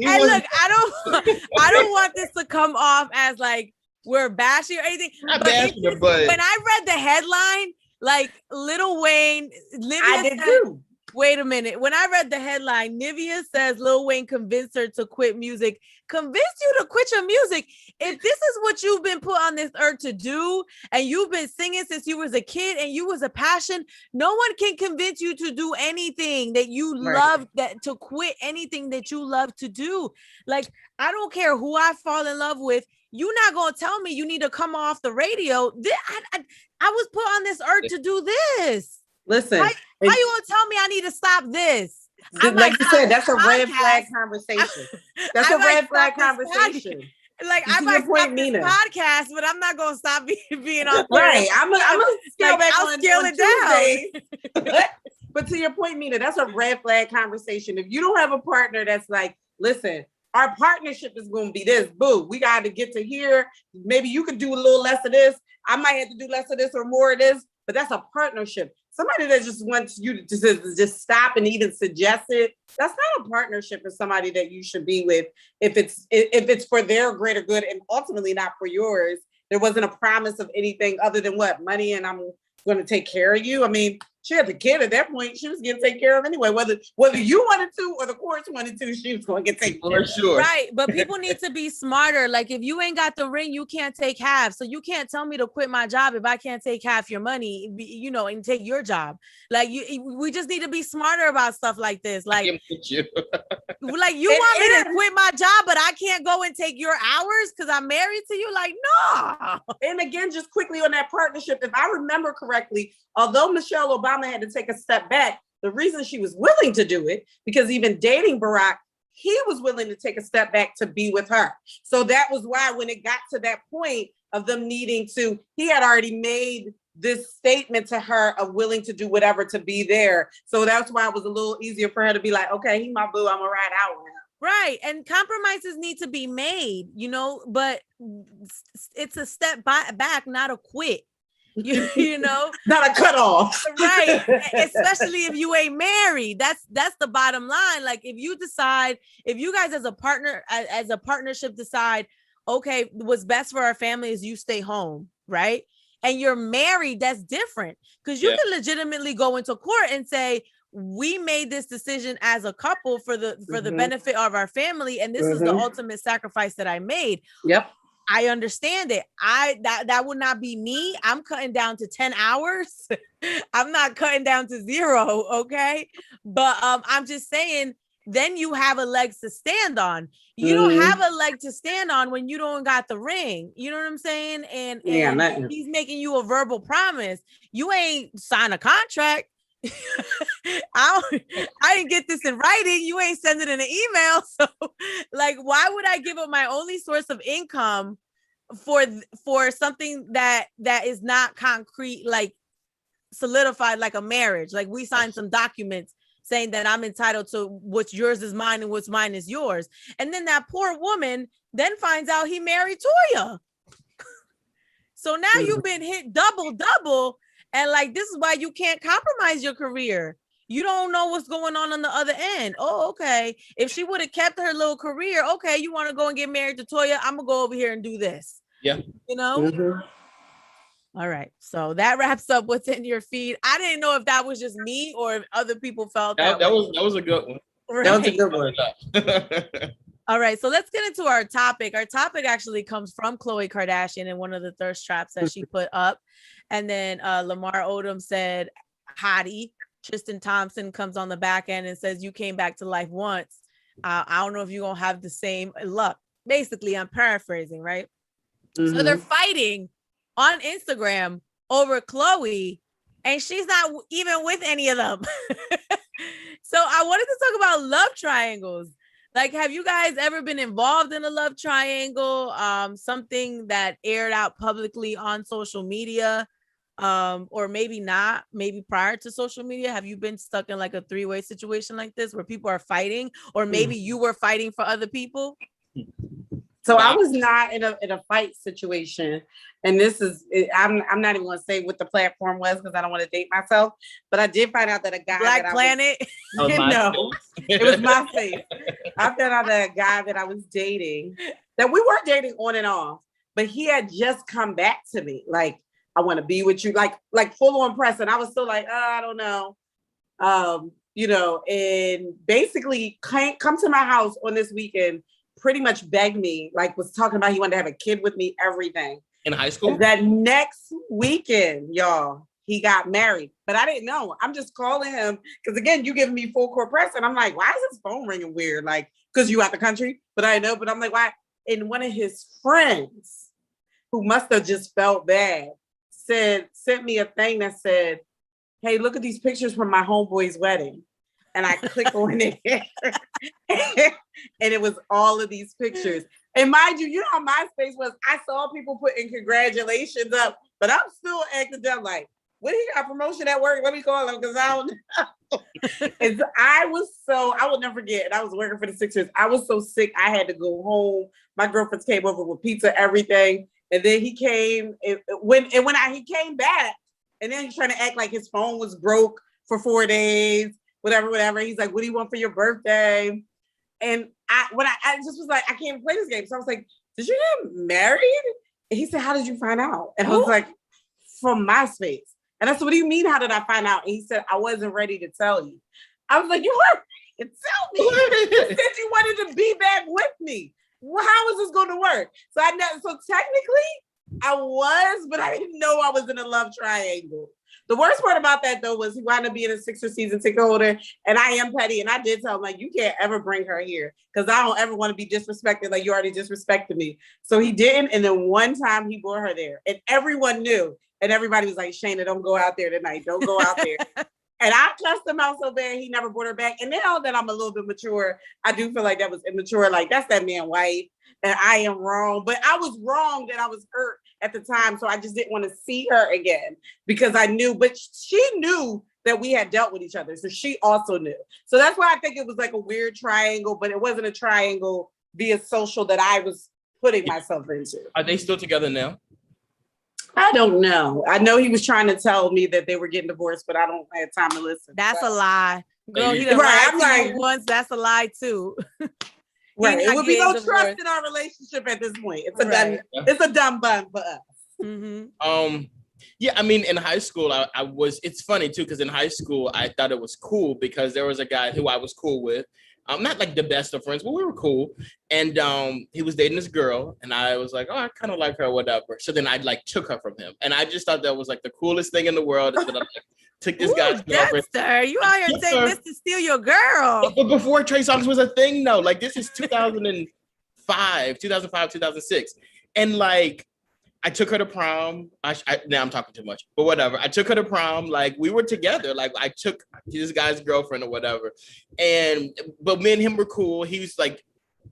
And look, I don't want this to come off as like we're bashing or anything. Not bashing her, but when I read the headline, like Lil Wayne, I did too. Wait a minute. When I read the headline, Nivea says Lil Wayne convinced her to quit music. Convinced you to quit your music? If this is what you've been put on this earth to do, and you've been singing since you was a kid and you was a passion, no one can convince you to do anything that you love, that to quit anything that you love to do. Like, I don't care who I fall in love with. You're not going to tell me you need to come off the radio. I was put on this earth to do this. Listen, why you gonna tell me I need to stop this? Like you said, that's a red flag conversation. That's a red flag conversation. Like, I might stop this podcast, but I'm not gonna stop being on. Right, I'm gonna scale back. I'll scale it down. But to your point, Mina, that's a red flag conversation. If you don't have a partner that's like, listen, our partnership is going to be this, boo. We got to get to here. Maybe you could do a little less of this. I might have to do less of this or more of this. But that's a partnership. Somebody that just wants you to just stop and even suggest it, that's not a partnership with somebody that you should be with if it's for their greater good and ultimately not for yours. There wasn't a promise of anything other than what? Money, and I'm going to take care of you. I mean, she had the kid at that point. She was getting taken care of anyway. Whether you wanted to or the courts wanted to, she was going to get taken care of. Sure. Right. But people need to be smarter. Like, if you ain't got the ring, you can't take half. So you can't tell me to quit my job if I can't take half your money, and take your job. Like, we just need to be smarter about stuff like this. Like, like you want me to quit my job, but I can't go and take your hours because I'm married to you? Like, no. And again, just quickly on that partnership, if I remember correctly, although Michelle Obama had to take a step back, the reason she was willing to do it, because even dating Barack, he was willing to take a step back to be with her. So that was why when it got to that point of them needing to, he had already made this statement to her of willing to do whatever to be there. So that's why it was a little easier for her to be like, okay, he my boo, I'm gonna ride out with him. Right. And compromises need to be made, but it's a step back, not a quit. Not a cutoff. Right. Especially if you ain't married. That's the bottom line. Like, if you guys as a partnership decide, okay, what's best for our family is you stay home, right? And you're married, that's different, because you can legitimately go into court and say, we made this decision as a couple for the benefit of our family, and this is the ultimate sacrifice that I made. Yep. I understand it. That would not be me. I'm cutting down to 10 hours. I'm not cutting down to 0. Okay. But I'm just saying, then you have a leg to stand on. You don't have a leg to stand on when you don't got the ring. You know what I'm saying? And he's making you a verbal promise. You ain't signed a contract. I didn't get this in writing. You ain't sending in an email. So, like, why would I give up my only source of income for something that is not concrete, like solidified, like a marriage? Like, we signed some documents saying that I'm entitled to what's yours is mine and what's mine is yours. And then that poor woman then finds out he married Toya. So now you've been hit double. And like, this is why you can't compromise your career. You don't know what's going on the other end. Oh, okay. If she would have kept her little career, okay, you want to go and get married to Toya, I'm going to go over here and do this. Yeah. All right. So that wraps up what's in your feed. I didn't know if that was just me or if other people felt that was a good one. Right. That was a good one. All right, so let's get into our topic. Our topic actually comes from Khloe Kardashian in one of the thirst traps that she put up. And then Lamar Odom said, hottie, Tristan Thompson comes on the back end and says, you came back to life once. I don't know if you're going to have the same luck. Basically, I'm paraphrasing, right? So they're fighting on Instagram over Chloe, and she's not even with any of them. So I wanted to talk about love triangles. Like, have you guys ever been involved in a love triangle? Something that aired out publicly on social media, or maybe not, maybe prior to social media? Have you been stuck in like a three-way situation like this where people are fighting, or maybe you were fighting for other people? So I was not in a fight situation, and this is I'm not even going to say what the platform was because I don't want to date myself. But I did find out that a guy Black Planet. No, it was my face. I found out that a guy that I was dating, that we were dating on and off, but he had just come back to me like, I want to be with you, like full on press, and I was still like, I don't know, and basically come to my house on this weekend. Pretty much begged me, like was talking about he wanted to have a kid with me, everything. In high school? That next weekend, y'all, he got married. But I didn't know. I'm just calling him because again, you giving me full court press. And I'm like, why is his phone ringing weird? Like, because you out the country, but I know, but I'm like, why? And one of his friends who must have just felt bad sent me a thing that said, hey, look at these pictures from my homeboy's wedding. And I click on it. And it was all of these pictures. And mind you, how MySpace was, I saw people putting congratulations up, but I'm still acting dumb like, what he got promotion at work? Let me call him because I don't know. And so I will never forget. And I was working for the Sixers. I was so sick. I had to go home. My girlfriends came over with pizza, everything. And then he came he came back, and then he's trying to act like his phone was broke for 4 days. Whatever. He's like, what do you want for your birthday? And I just was like, I can't play this game. So I was like, did you get married? And he said, how did you find out? And I was like, from MySpace. And I said, what do you mean, how did I find out? And he said, I wasn't ready to tell you. I was like, you weren't ready to tell me. You said you wanted to be back with me. Well, how is this going to work? So technically I was, but I didn't know I was in a love triangle. The worst part about that, though, was he wound up being a Sixer season ticket holder, and I am petty, and I did tell him, like, you can't ever bring her here, because I don't ever want to be disrespected like you already disrespected me. So he didn't, and then one time he brought her there, and everyone knew, and everybody was like, Shana, don't go out there tonight. Don't go out there. And I cussed him out so bad, he never brought her back. And now that I'm a little bit mature, I do feel like that was immature. Like, that's that man white, and I am wrong. But I was wrong that I was hurt at the time, so I just didn't want to see her again because I knew, but she knew that we had dealt with each other, so she also knew. So that's why I think it was like a weird triangle, but it wasn't a triangle via social that I was putting myself into. Are they still together now? I don't know. I know he was trying to tell me that they were getting divorced, but I don't have time to listen. That's a lie. Girl, he done right. I'm like, once, that's a lie too. Right. It would be no trust in our relationship at this point. It's a dumb bun for us. Mm-hmm. Yeah, I mean, in high school, I was, it's funny too, because in high school, I thought it was cool because there was a guy who I was cool with. Not like the best of friends, but we were cool. And he was dating this girl, and I was like, oh, I kind of like her or whatever. So then I like took her from him. And I just thought that was like the coolest thing in the world is that I like, took this guy's girlfriend. Dexter, you out here saying this to steal your girl. But before Trey Songz was a thing, though. Like, this is 2005, 2006. And like, I took her to prom. Now I'm talking too much, but whatever. I took her to prom. Like, we were together. Like, I took this guy's girlfriend or whatever. But me and him were cool. He was like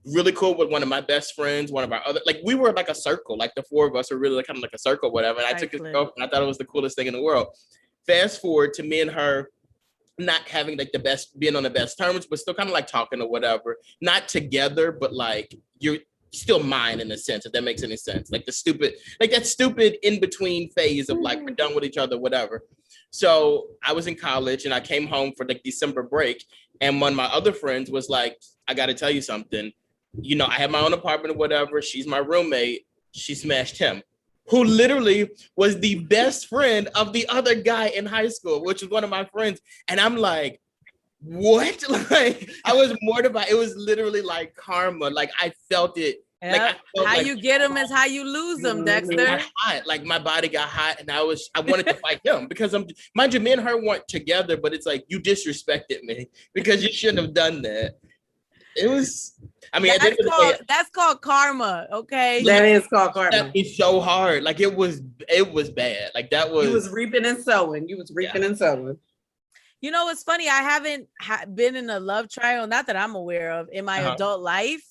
really cool with one of my best friends, one of our other, like, we were like a circle. Like, the four of us were really kind of like a circle, whatever. And I took his girlfriend. I thought it was the coolest thing in the world. Fast forward to me and her not having like being on the best terms, but still kind of like talking or whatever. Not together, but like you're still mine in a sense, if that makes any sense. Like that stupid in between phase of like, we're done with each other, whatever. So I was in college and I came home for like December break. And one of my other friends was like, I got to tell you something. You know, I have my own apartment or whatever. She's my roommate. She smashed him, who literally was the best friend of the other guy in high school, which was one of my friends. And I'm like, what? Like, I was mortified. It was literally like karma. Like, I felt it Like, Yep. How you get them is how you lose them, Dexter. Hot. Like my body got hot, and I wanted to fight him because mind you, me and her weren't together, but it's like you disrespected me because you shouldn't have done that. It was, I mean, that's called karma. Okay, that is called karma. That was so hard. Like it was bad. Like that was. You was reaping and sowing. And sowing. You know, it's funny. I haven't been in a love triangle, not that I'm aware of, in my adult life,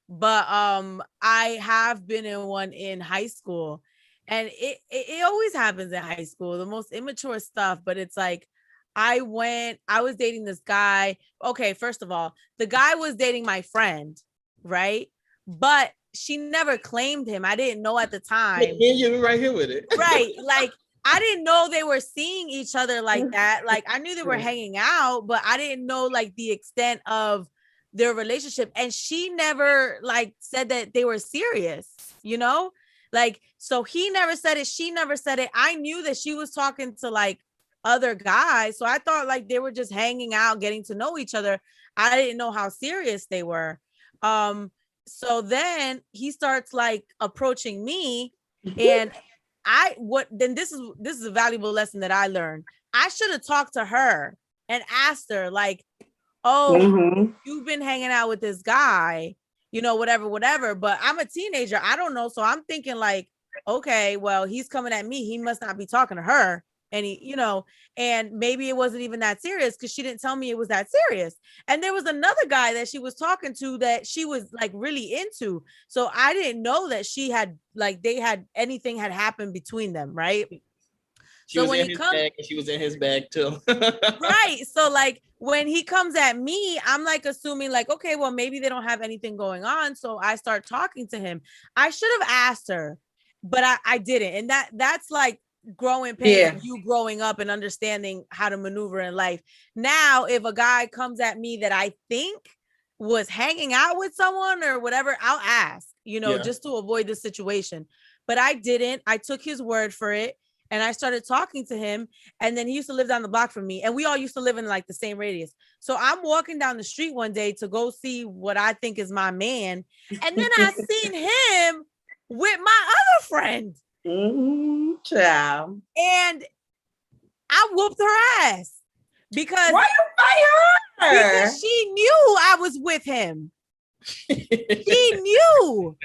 but I have been in one in high school, and it always happens in high school, the most immature stuff. But it's like, I was dating this guy. Okay, first of all, the guy was dating my friend, right? But she never claimed him. I didn't know at the time. Yeah, you're right here with it. Right. Like, I didn't know they were seeing each other like that. Like, I knew they were hanging out, but I didn't know like the extent of their relationship. And she never like said that they were serious, you know? Like, so he never said it. She never said it. I knew that she was talking to like other guys. So I thought like they were just hanging out, getting to know each other. I didn't know how serious they were. So then he starts like approaching me, and this is a valuable lesson that I learned. I should have talked to her and asked her like, oh, you've been hanging out with this guy, you know, whatever. But I'm a teenager. I don't know. So I'm thinking like, okay, well, he's coming at me. He must not be talking to her. And he, you know, and maybe it wasn't even that serious because she didn't tell me it was that serious. And there was another guy that she was talking to that she was like really into. So I didn't know that she had like anything had happened between them, right? She was in his bag and she was in his bag too. Right. So like when he comes at me, I'm like assuming like, okay, well, maybe they don't have anything going on. So I start talking to him. I should have asked her, but I didn't. And that's like growing pains of you growing up and understanding how to maneuver in life. Now, if a guy comes at me that I think was hanging out with someone or whatever, I'll ask, you know, just to avoid the situation. But I didn't. I took his word for it. And I started talking to him. And then he used to live down the block from me. And we all used to live in like the same radius. So I'm walking down the street one day to go see what I think is my man. And then I seen him with my other friend. Child. And I whooped her ass because why you fight her? Because she knew I was with him. She knew.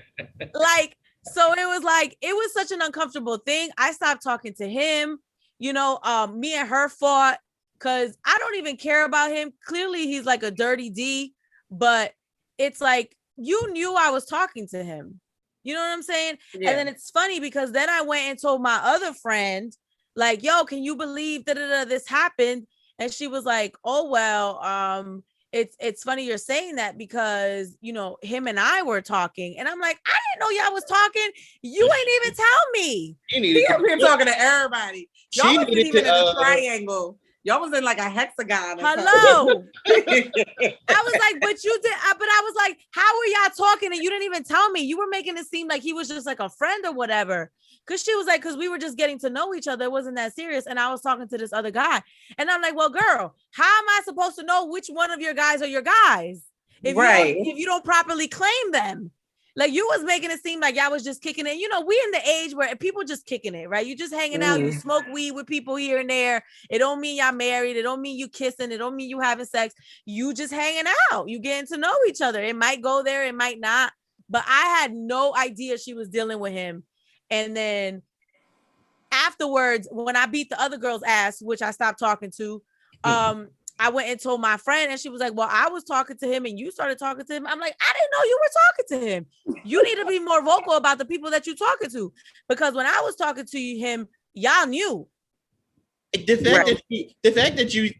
Like, so it was like, it was such an uncomfortable thing. I stopped talking to him. You know, me and her fought because I don't even care about him. Clearly, he's like a dirty D, but it's like, you knew I was talking to him. You know what I'm saying? Yeah. And then it's funny because then I went and told my other friend, like, yo, can you believe that this happened? And she was like, oh, well, it's funny you're saying that because, you know, him and I were talking. And I'm like, I didn't know y'all was talking. You ain't even tell me. He up here talking to everybody. Y'all wasn't even in a triangle. Y'all was in like a hexagon. Hello. I was like, but you did. But I was like, how are y'all talking? And you didn't even tell me. You were making it seem like he was just like a friend or whatever. Cause she was like, cause we were just getting to know each other. It wasn't that serious. And I was talking to this other guy. And I'm like, well, girl, how am I supposed to know which one of your guys are your guys? If you don't properly claim them. Like you was making it seem like y'all was just kicking it. You know, we in the age where people just kicking it, right? You just hanging out, you smoke weed with people here and there. It don't mean y'all married. It don't mean you kissing. It don't mean you having sex. You just hanging out. You getting to know each other. It might go there. It might not. But I had no idea she was dealing with him. And then afterwards, when I beat the other girl's ass, which I stopped talking to, I went and told my friend and she was like, well, I was talking to him and you started talking to him. I'm like, I didn't know you were talking to him. You need to be more vocal about the people that you're talking to. Because when I was talking to him, y'all knew. The fact that you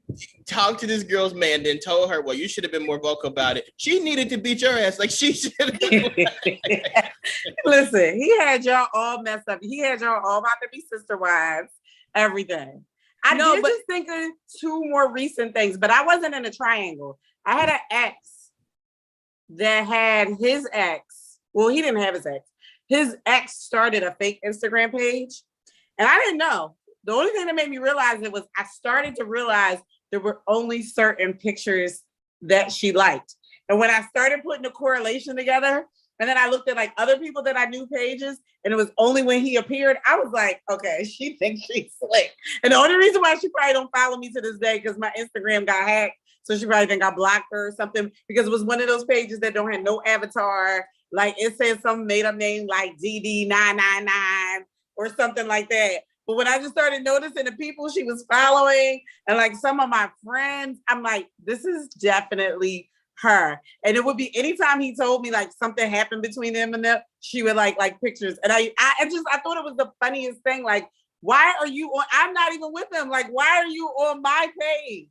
talked to this girl's man, then told her, well, you should have been more vocal about it. She needed to beat your ass. Like she should have. Listen, he had y'all all messed up. He had y'all all about to be sister wives, everything. I did just think of two more recent things, but I wasn't in a triangle. I had an ex that had his ex. Well, he didn't have his ex. His ex started a fake Instagram page. And I didn't know. The only thing that made me realize it was I started to realize there were only certain pictures that she liked. And when I started putting the correlation together, And then I looked at like other people that I knew pages, and it was only when he appeared, I was like, okay, she thinks she's slick. And the only reason why she probably don't follow me to this day, because my Instagram got hacked. So she probably think I blocked her or something, because it was one of those pages that don't have no avatar. Like it says some made up name like DD999 or something like that. But when I just started noticing the people she was following and like some of my friends, I'm like, this is definitely her. And it would be anytime he told me like something happened between them and them, she would like pictures. And I thought it was the funniest thing. Like, why are you on? I'm not even with them. Like, why are you on my page?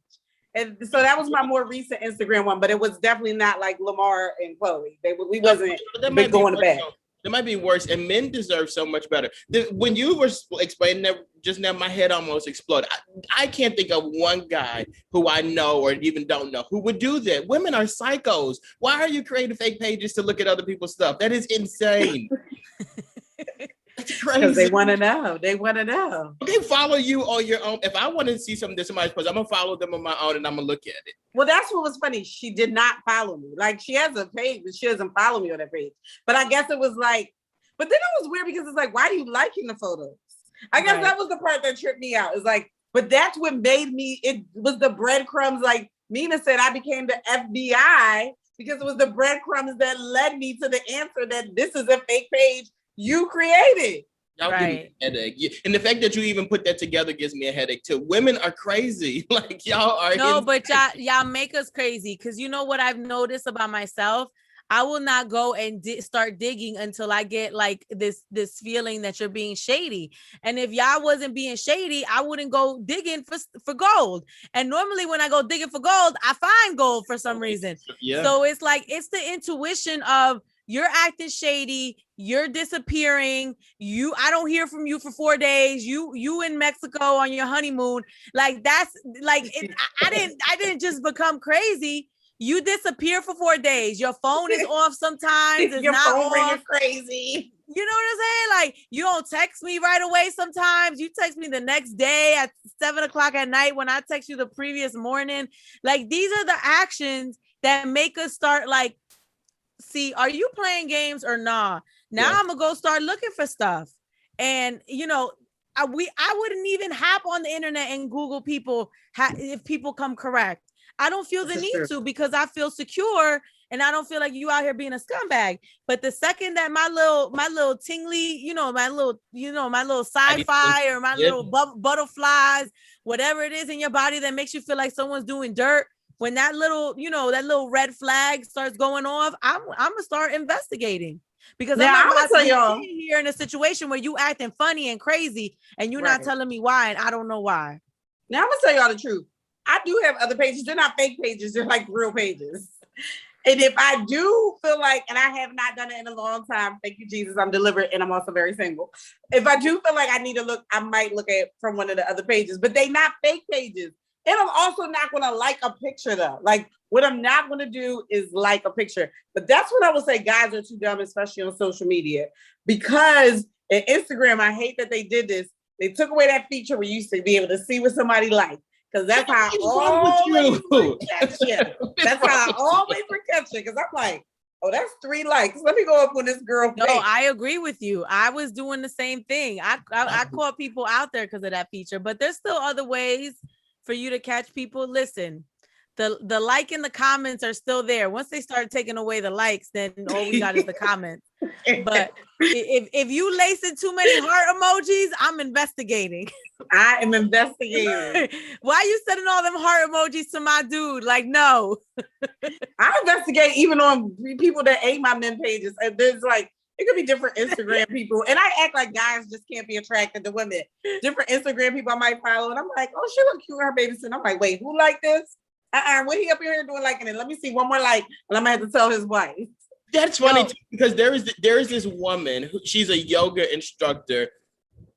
And so that was my more recent Instagram one, but it was definitely not like Lamar and Chloe. We wasn't big going to bed. That might be worse, and men deserve so much better. When you were explaining that just now, my head almost exploded. I can't think of one guy who I know or even don't know who would do that. Women are psychos. Why are you creating fake pages to look at other people's stuff? That is insane. That's crazy. Because they want to know. They want to know. They follow you on your own. If I want to see something that somebody's posted, I'm going to follow them on my own and I'm going to look at it. Well, that's what was funny. She did not follow me. Like, she has a page, but she doesn't follow me on that page. But I guess it was like, but then it was weird because it's like, why are you liking the photos? I guess that was the part that tripped me out. It's like, but that's what made me, it was the breadcrumbs. Like Mina said, I became the FBI because it was the breadcrumbs that led me to the answer that this is a fake page you created. Y'all give me a headache. And the fact that you even put that together gives me a headache too. Women are crazy. Like y'all are. No, but y'all make us crazy. Cause you know what I've noticed about myself? I will not go and start digging until I get like this feeling that you're being shady. And if y'all wasn't being shady, I wouldn't go digging for gold. And normally when I go digging for gold, I find gold for some reason. Yeah. So it's like, it's the intuition of you're acting shady, you're disappearing, I don't hear from you for 4 days, you in Mexico on your honeymoon. Like that's like, I didn't just become crazy. You disappear for 4 days. Your phone is off sometimes. It's your not phone off. ringing crazy. You know what I'm saying? Like you don't text me right away. Sometimes you text me the next day at 7:00 at night when I text you the previous morning. Like these are the actions that make us start like, see, are you playing games or nah? Now I'm gonna go start looking for stuff. And you know, I wouldn't even hop on the internet and Google people if people come correct. I don't feel the need to because I feel secure and I don't feel like you out here being a scumbag. But the second that my little tingly, my little sci-fi or my little butterflies, whatever it is in your body that makes you feel like someone's doing dirt, when that little red flag starts going off, I'm gonna start investigating. Because I'm not about to be here in a situation where you acting funny and crazy and you're not telling me why, and I don't know why. Now I'm gonna tell y'all the truth. I do have other pages. They're not fake pages. They're like real pages. And if I do feel like, and I have not done it in a long time, thank you, Jesus, I'm deliberate and I'm also very single. If I do feel like I need to look, I might look at from one of the other pages, but they not fake pages. And I'm also not going to like a picture though. Like what I'm not going to do is like a picture. But that's what I would say guys are too dumb, especially on social media. Because in Instagram, I hate that they did this. They took away that feature where you used to be able to see what somebody liked. Because that's how I always catch you. That's how I always catch you. Because I'm like, oh, that's 3 likes. Let me go up on this girl. No, I agree with you. I was doing the same thing. I caught people out there because of that feature. But there's still other ways for you to catch people. Listen, the like and the comments are still there. Once they start taking away the likes, then all we got is the comments. But if you lacing too many heart emojis, I'm investigating. I am investigating. Why are you sending all them heart emojis to my dude? Like, no. I investigate even on people that ain't my men pages. And there's like, it could be different Instagram people. And I act like guys just can't be attracted to women. Different Instagram people I might follow. And I'm like, oh, she look cute, her baby. And I'm like, wait, who like this? What he up here doing liking it? Let me see one more like, and I'm gonna have to tell his wife. That's funny too, because there is this woman she's a yoga instructor,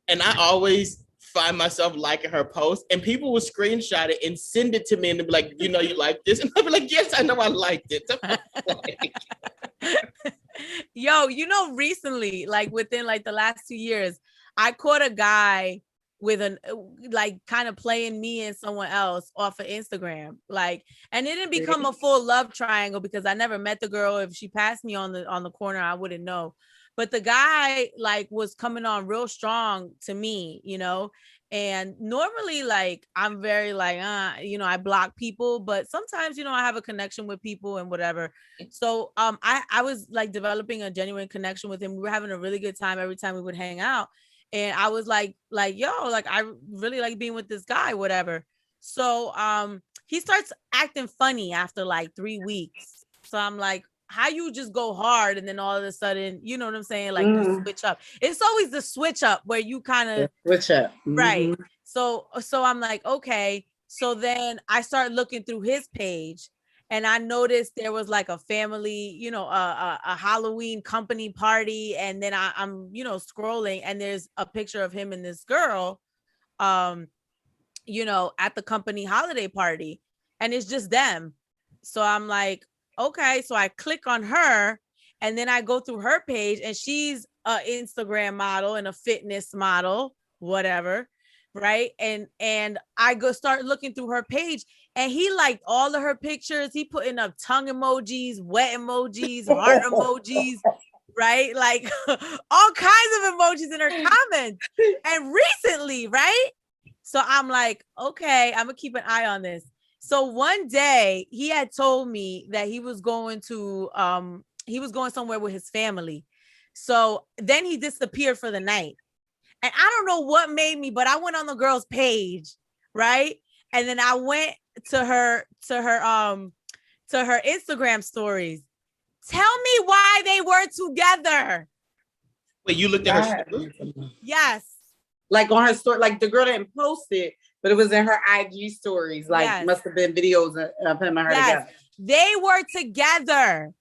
and I always find myself liking her post, and people will screenshot it and send it to me, and they'll be like, you like this, and I'll be like, yes, I know I liked it. Yo, recently, like within like the last 2 years, I caught a guy with an like kind of playing me and someone else off of Instagram. Like, and it didn't become a full love triangle because I never met the girl. If she passed me on the corner, I wouldn't know. But the guy like was coming on real strong to me, you know. And normally, like, I'm very like, you know, I block people, but sometimes, you know, I have a connection with people and whatever. So I was like developing a genuine connection with him. We were having a really good time every time we would hang out. And I was like, yo, like, I really like being with this guy, whatever. So he starts acting funny after like 3 weeks. So I'm like, how you just go hard and then all of a sudden, you know what I'm saying? Like you switch up. It's always the switch up where you kind of switch up. Right. So I'm like, okay. So then I start looking through his page and I noticed there was like a family, you know, a Halloween company party. And then I'm, you know, scrolling and there's a picture of him and this girl, you know, at the company holiday party. And it's just them. So I'm like, okay. So I click on her and then I go through her page and she's an Instagram model and a fitness model, whatever. Right. And I go start looking through her page and he liked all of her pictures. He putting up tongue emojis, wet emojis, heart emojis, right? Like all kinds of emojis in her comments. And recently, right? So I'm like, okay, I'm gonna keep an eye on this. So one day he had told me that he was going somewhere with his family. So then he disappeared for the night. And I don't know what made me, but I went on the girl's page, right? And then I went to her Instagram stories. Tell me why they were together. Wait, you looked at her? Yes. Like on her story, like the girl didn't post it, but it was in her IG stories. Like must have been videos of him and her together. They were together.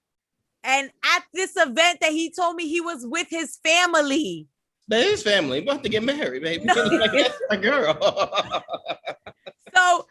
And at this event that he told me he was with his family. That is family. About to get married, baby. No. Like, that's a girl. So I,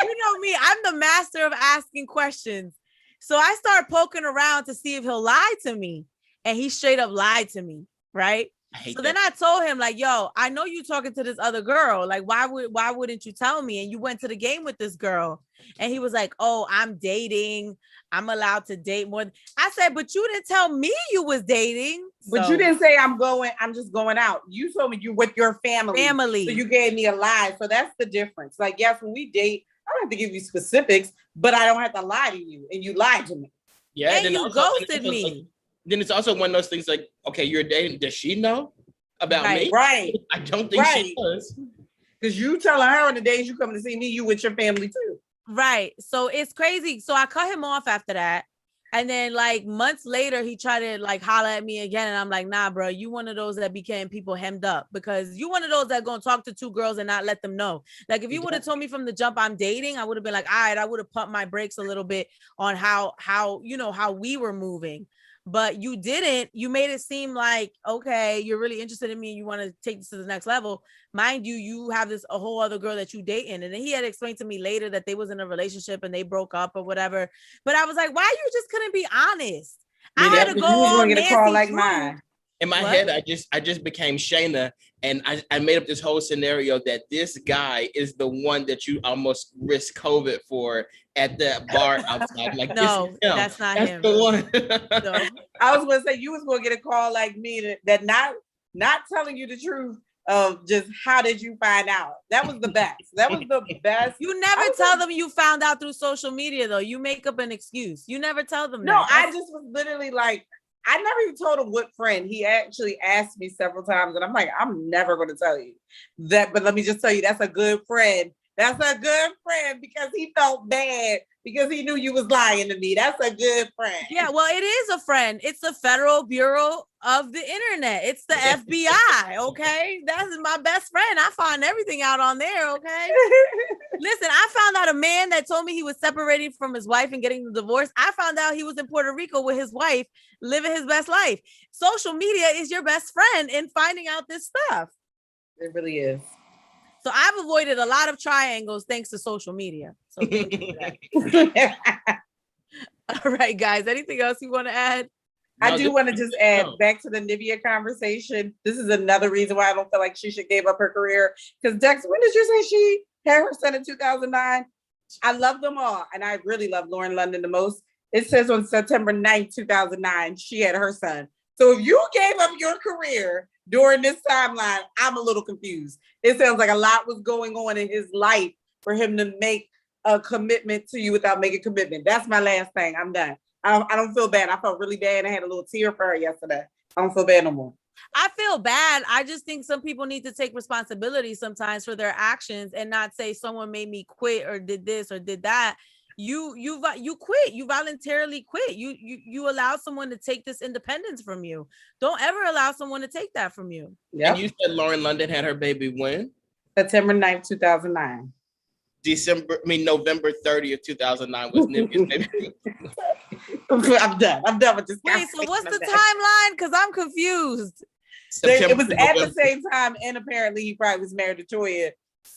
you know me, I'm the master of asking questions. So I start poking around to see if he'll lie to me. And he straight up lied to me, right? So then I told him, like, yo, I know you talking to this other girl. Like, why wouldn't you tell me? And you went to the game with this girl. And he was like, oh, I'm dating. I'm allowed to date more. I said, but you didn't tell me you was dating. But you didn't say I'm just going out. You told me you're with your family. So you gave me a lie. So that's the difference. Like, yes, when we date, I don't have to give you specifics, but I don't have to lie to you. And you lied to me. Yeah. And you ghosted me. Like, then it's also one of those things like, okay, you're dating. Does she know about me? Right. I don't think she does. Because you telling her on the days you coming to see me, you with your family too. Right. So it's crazy. So I cut him off after that. And then like months later, he tried to like holler at me again. And I'm like, nah, bro, you one of those that became people hemmed up because you one of those that gonna talk to two girls and not let them know. Like if you would have told me from the jump I'm dating, I would have been like, all right, I would have pumped my brakes a little bit on how you know, how we were moving. But you didn't. You made it seem like, okay, you're really interested in me and you want to take this to the next level. Mind you, you have a whole other girl that you dating. And then he had explained to me later that they was in a relationship and they broke up or whatever. But I was like, why you just couldn't be honest? I had to go on get a call like mine. In my head, I just became Shana, and I made up this whole scenario that this guy is the one that you almost risk COVID for at that bar outside. Like, no, that's not him. The one. No. I was gonna say you was gonna get a call like me that not telling you the truth of just how did you find out. That was the best. That was the best. You never tell them you found out through social media though. You make up an excuse. You never tell them. No, I just was literally like, I never even told him what friend. He actually asked me several times, and I'm like, I'm never going to tell you that. But let me just tell you, that's a good friend. That's a good friend because he felt bad because he knew you was lying to me. That's a good friend. Yeah, well, it is a friend. It's the Federal Bureau of the Internet. It's the FBI. Okay, that's my best friend. I find everything out on there. Okay. Listen, I found out a man that told me he was separated from his wife and getting the divorce. I found out he was in Puerto Rico with his wife, living his best life. Social media is your best friend in finding out this stuff. It really is. So I've avoided a lot of triangles thanks to social media. So thank you for that. All right, guys. Anything else you want to add? I do want to just add back to the Nivea conversation. This is another reason why I don't feel like she should give up her career. Because Dex, when did you say she had her son in 2009? I love them all. And I really love Lauren London the most. It says on September 9th, 2009, she had her son. So if you gave up your career during this timeline, I'm a little confused. It sounds like a lot was going on in his life for him to make a commitment to you without making commitment. That's my last thing. I'm done. I don't feel bad. I felt really bad. I had a little tear for her yesterday. I don't feel bad no more. I feel bad. I just think some people need to take responsibility sometimes for their actions and not say someone made me quit or did this or did that. You quit. You voluntarily quit. You allow someone to take this independence from you. Don't ever allow someone to take that from you. Yeah. And you said Lauren London had her baby when? September 9th, 2009. November 30th, 2009 was Nivea's baby. I'm done with this. Wait, so what's the timeline? Because I'm confused. It was at the same time, and apparently he probably was married to Toya.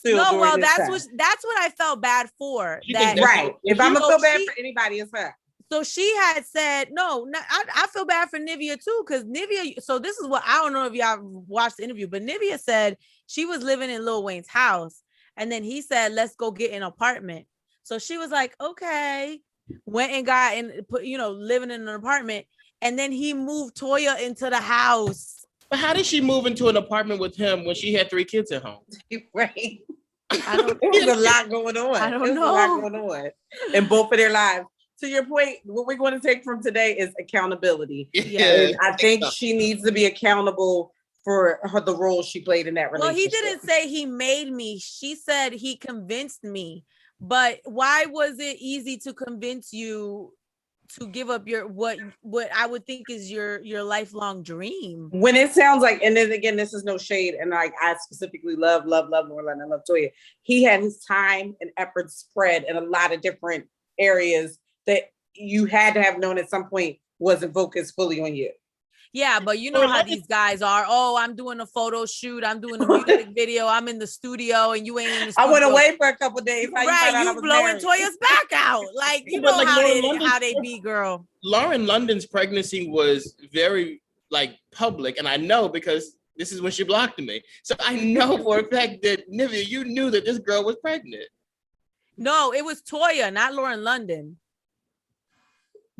No, well, that's what I felt bad for. Right. If I'm gonna feel bad for anybody, it's her. So she had said, I feel bad for Nivea too, because Nivea, so this is what, I don't know if y'all watched the interview, but Nivea said she was living in Lil Wayne's house. And then he said, let's go get an apartment. So she was like, okay, went and got living in an apartment. And then he moved Toya into the house. But how did she move into an apartment with him when she had 3 kids at home? Right. It was a lot going on. I don't know. A lot going on in both of their lives. To your point, what we're going to take from today is accountability. Yeah. I think she needs to be accountable for the role she played in that relationship. Well, he didn't say he made me. She said he convinced me. But why was it easy to convince you to give up your what I would think is your lifelong dream? When it sounds like, and then again, this is no shade, and like I specifically love Lauren, I love Toya. He had his time and effort spread in a lot of different areas that you had to have known at some point wasn't focused fully on you. Yeah, but you know how these guys are. Oh, I'm doing a photo shoot. I'm doing a music video. I'm in the studio, and you ain't in the studio. I went away for a couple of days. Right, you blowing Toya's back out. Like, you know how they be, girl. Lauren London's pregnancy was very public, and I know because this is when she blocked me. So I know for a fact that Nivea, you knew that this girl was pregnant. No, it was Toya, not Lauren London.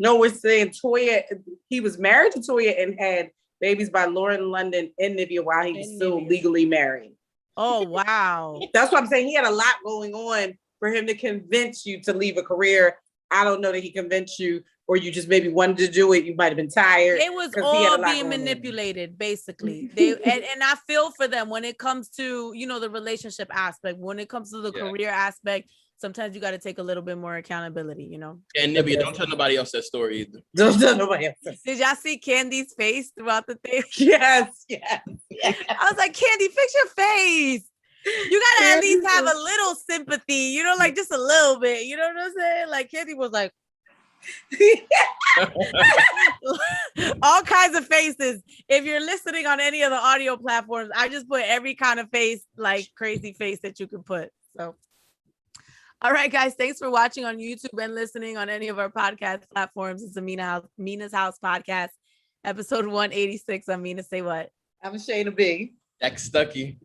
No, we're saying Toya, he was married to Toya and had babies by Lauren London and Nivea while he was still legally married. Oh, wow. That's what I'm saying. He had a lot going on for him to convince you to leave a career. I don't know that he convinced you, or you just maybe wanted to do it. You might have been tired. It was all being manipulated, basically. And I feel for them when it comes to, the relationship aspect, when it comes to the career aspect. Sometimes you got to take a little bit more accountability, And Nivea, don't tell nobody else that story either. Don't tell nobody else. Did y'all see Candy's face throughout the thing? Yes. I was like, Candy, fix your face. You got to at least have a little sympathy, just a little bit. You know what I'm saying? Like, Candy was like, all kinds of faces. If you're listening on any of the audio platforms, I just put every kind of face, like crazy face that you can put. So. All right, guys. Thanks for watching on YouTube and listening on any of our podcast platforms. It's a Mina's House podcast, episode 186 on Mina Say What. I'm Shana B. Stuckey.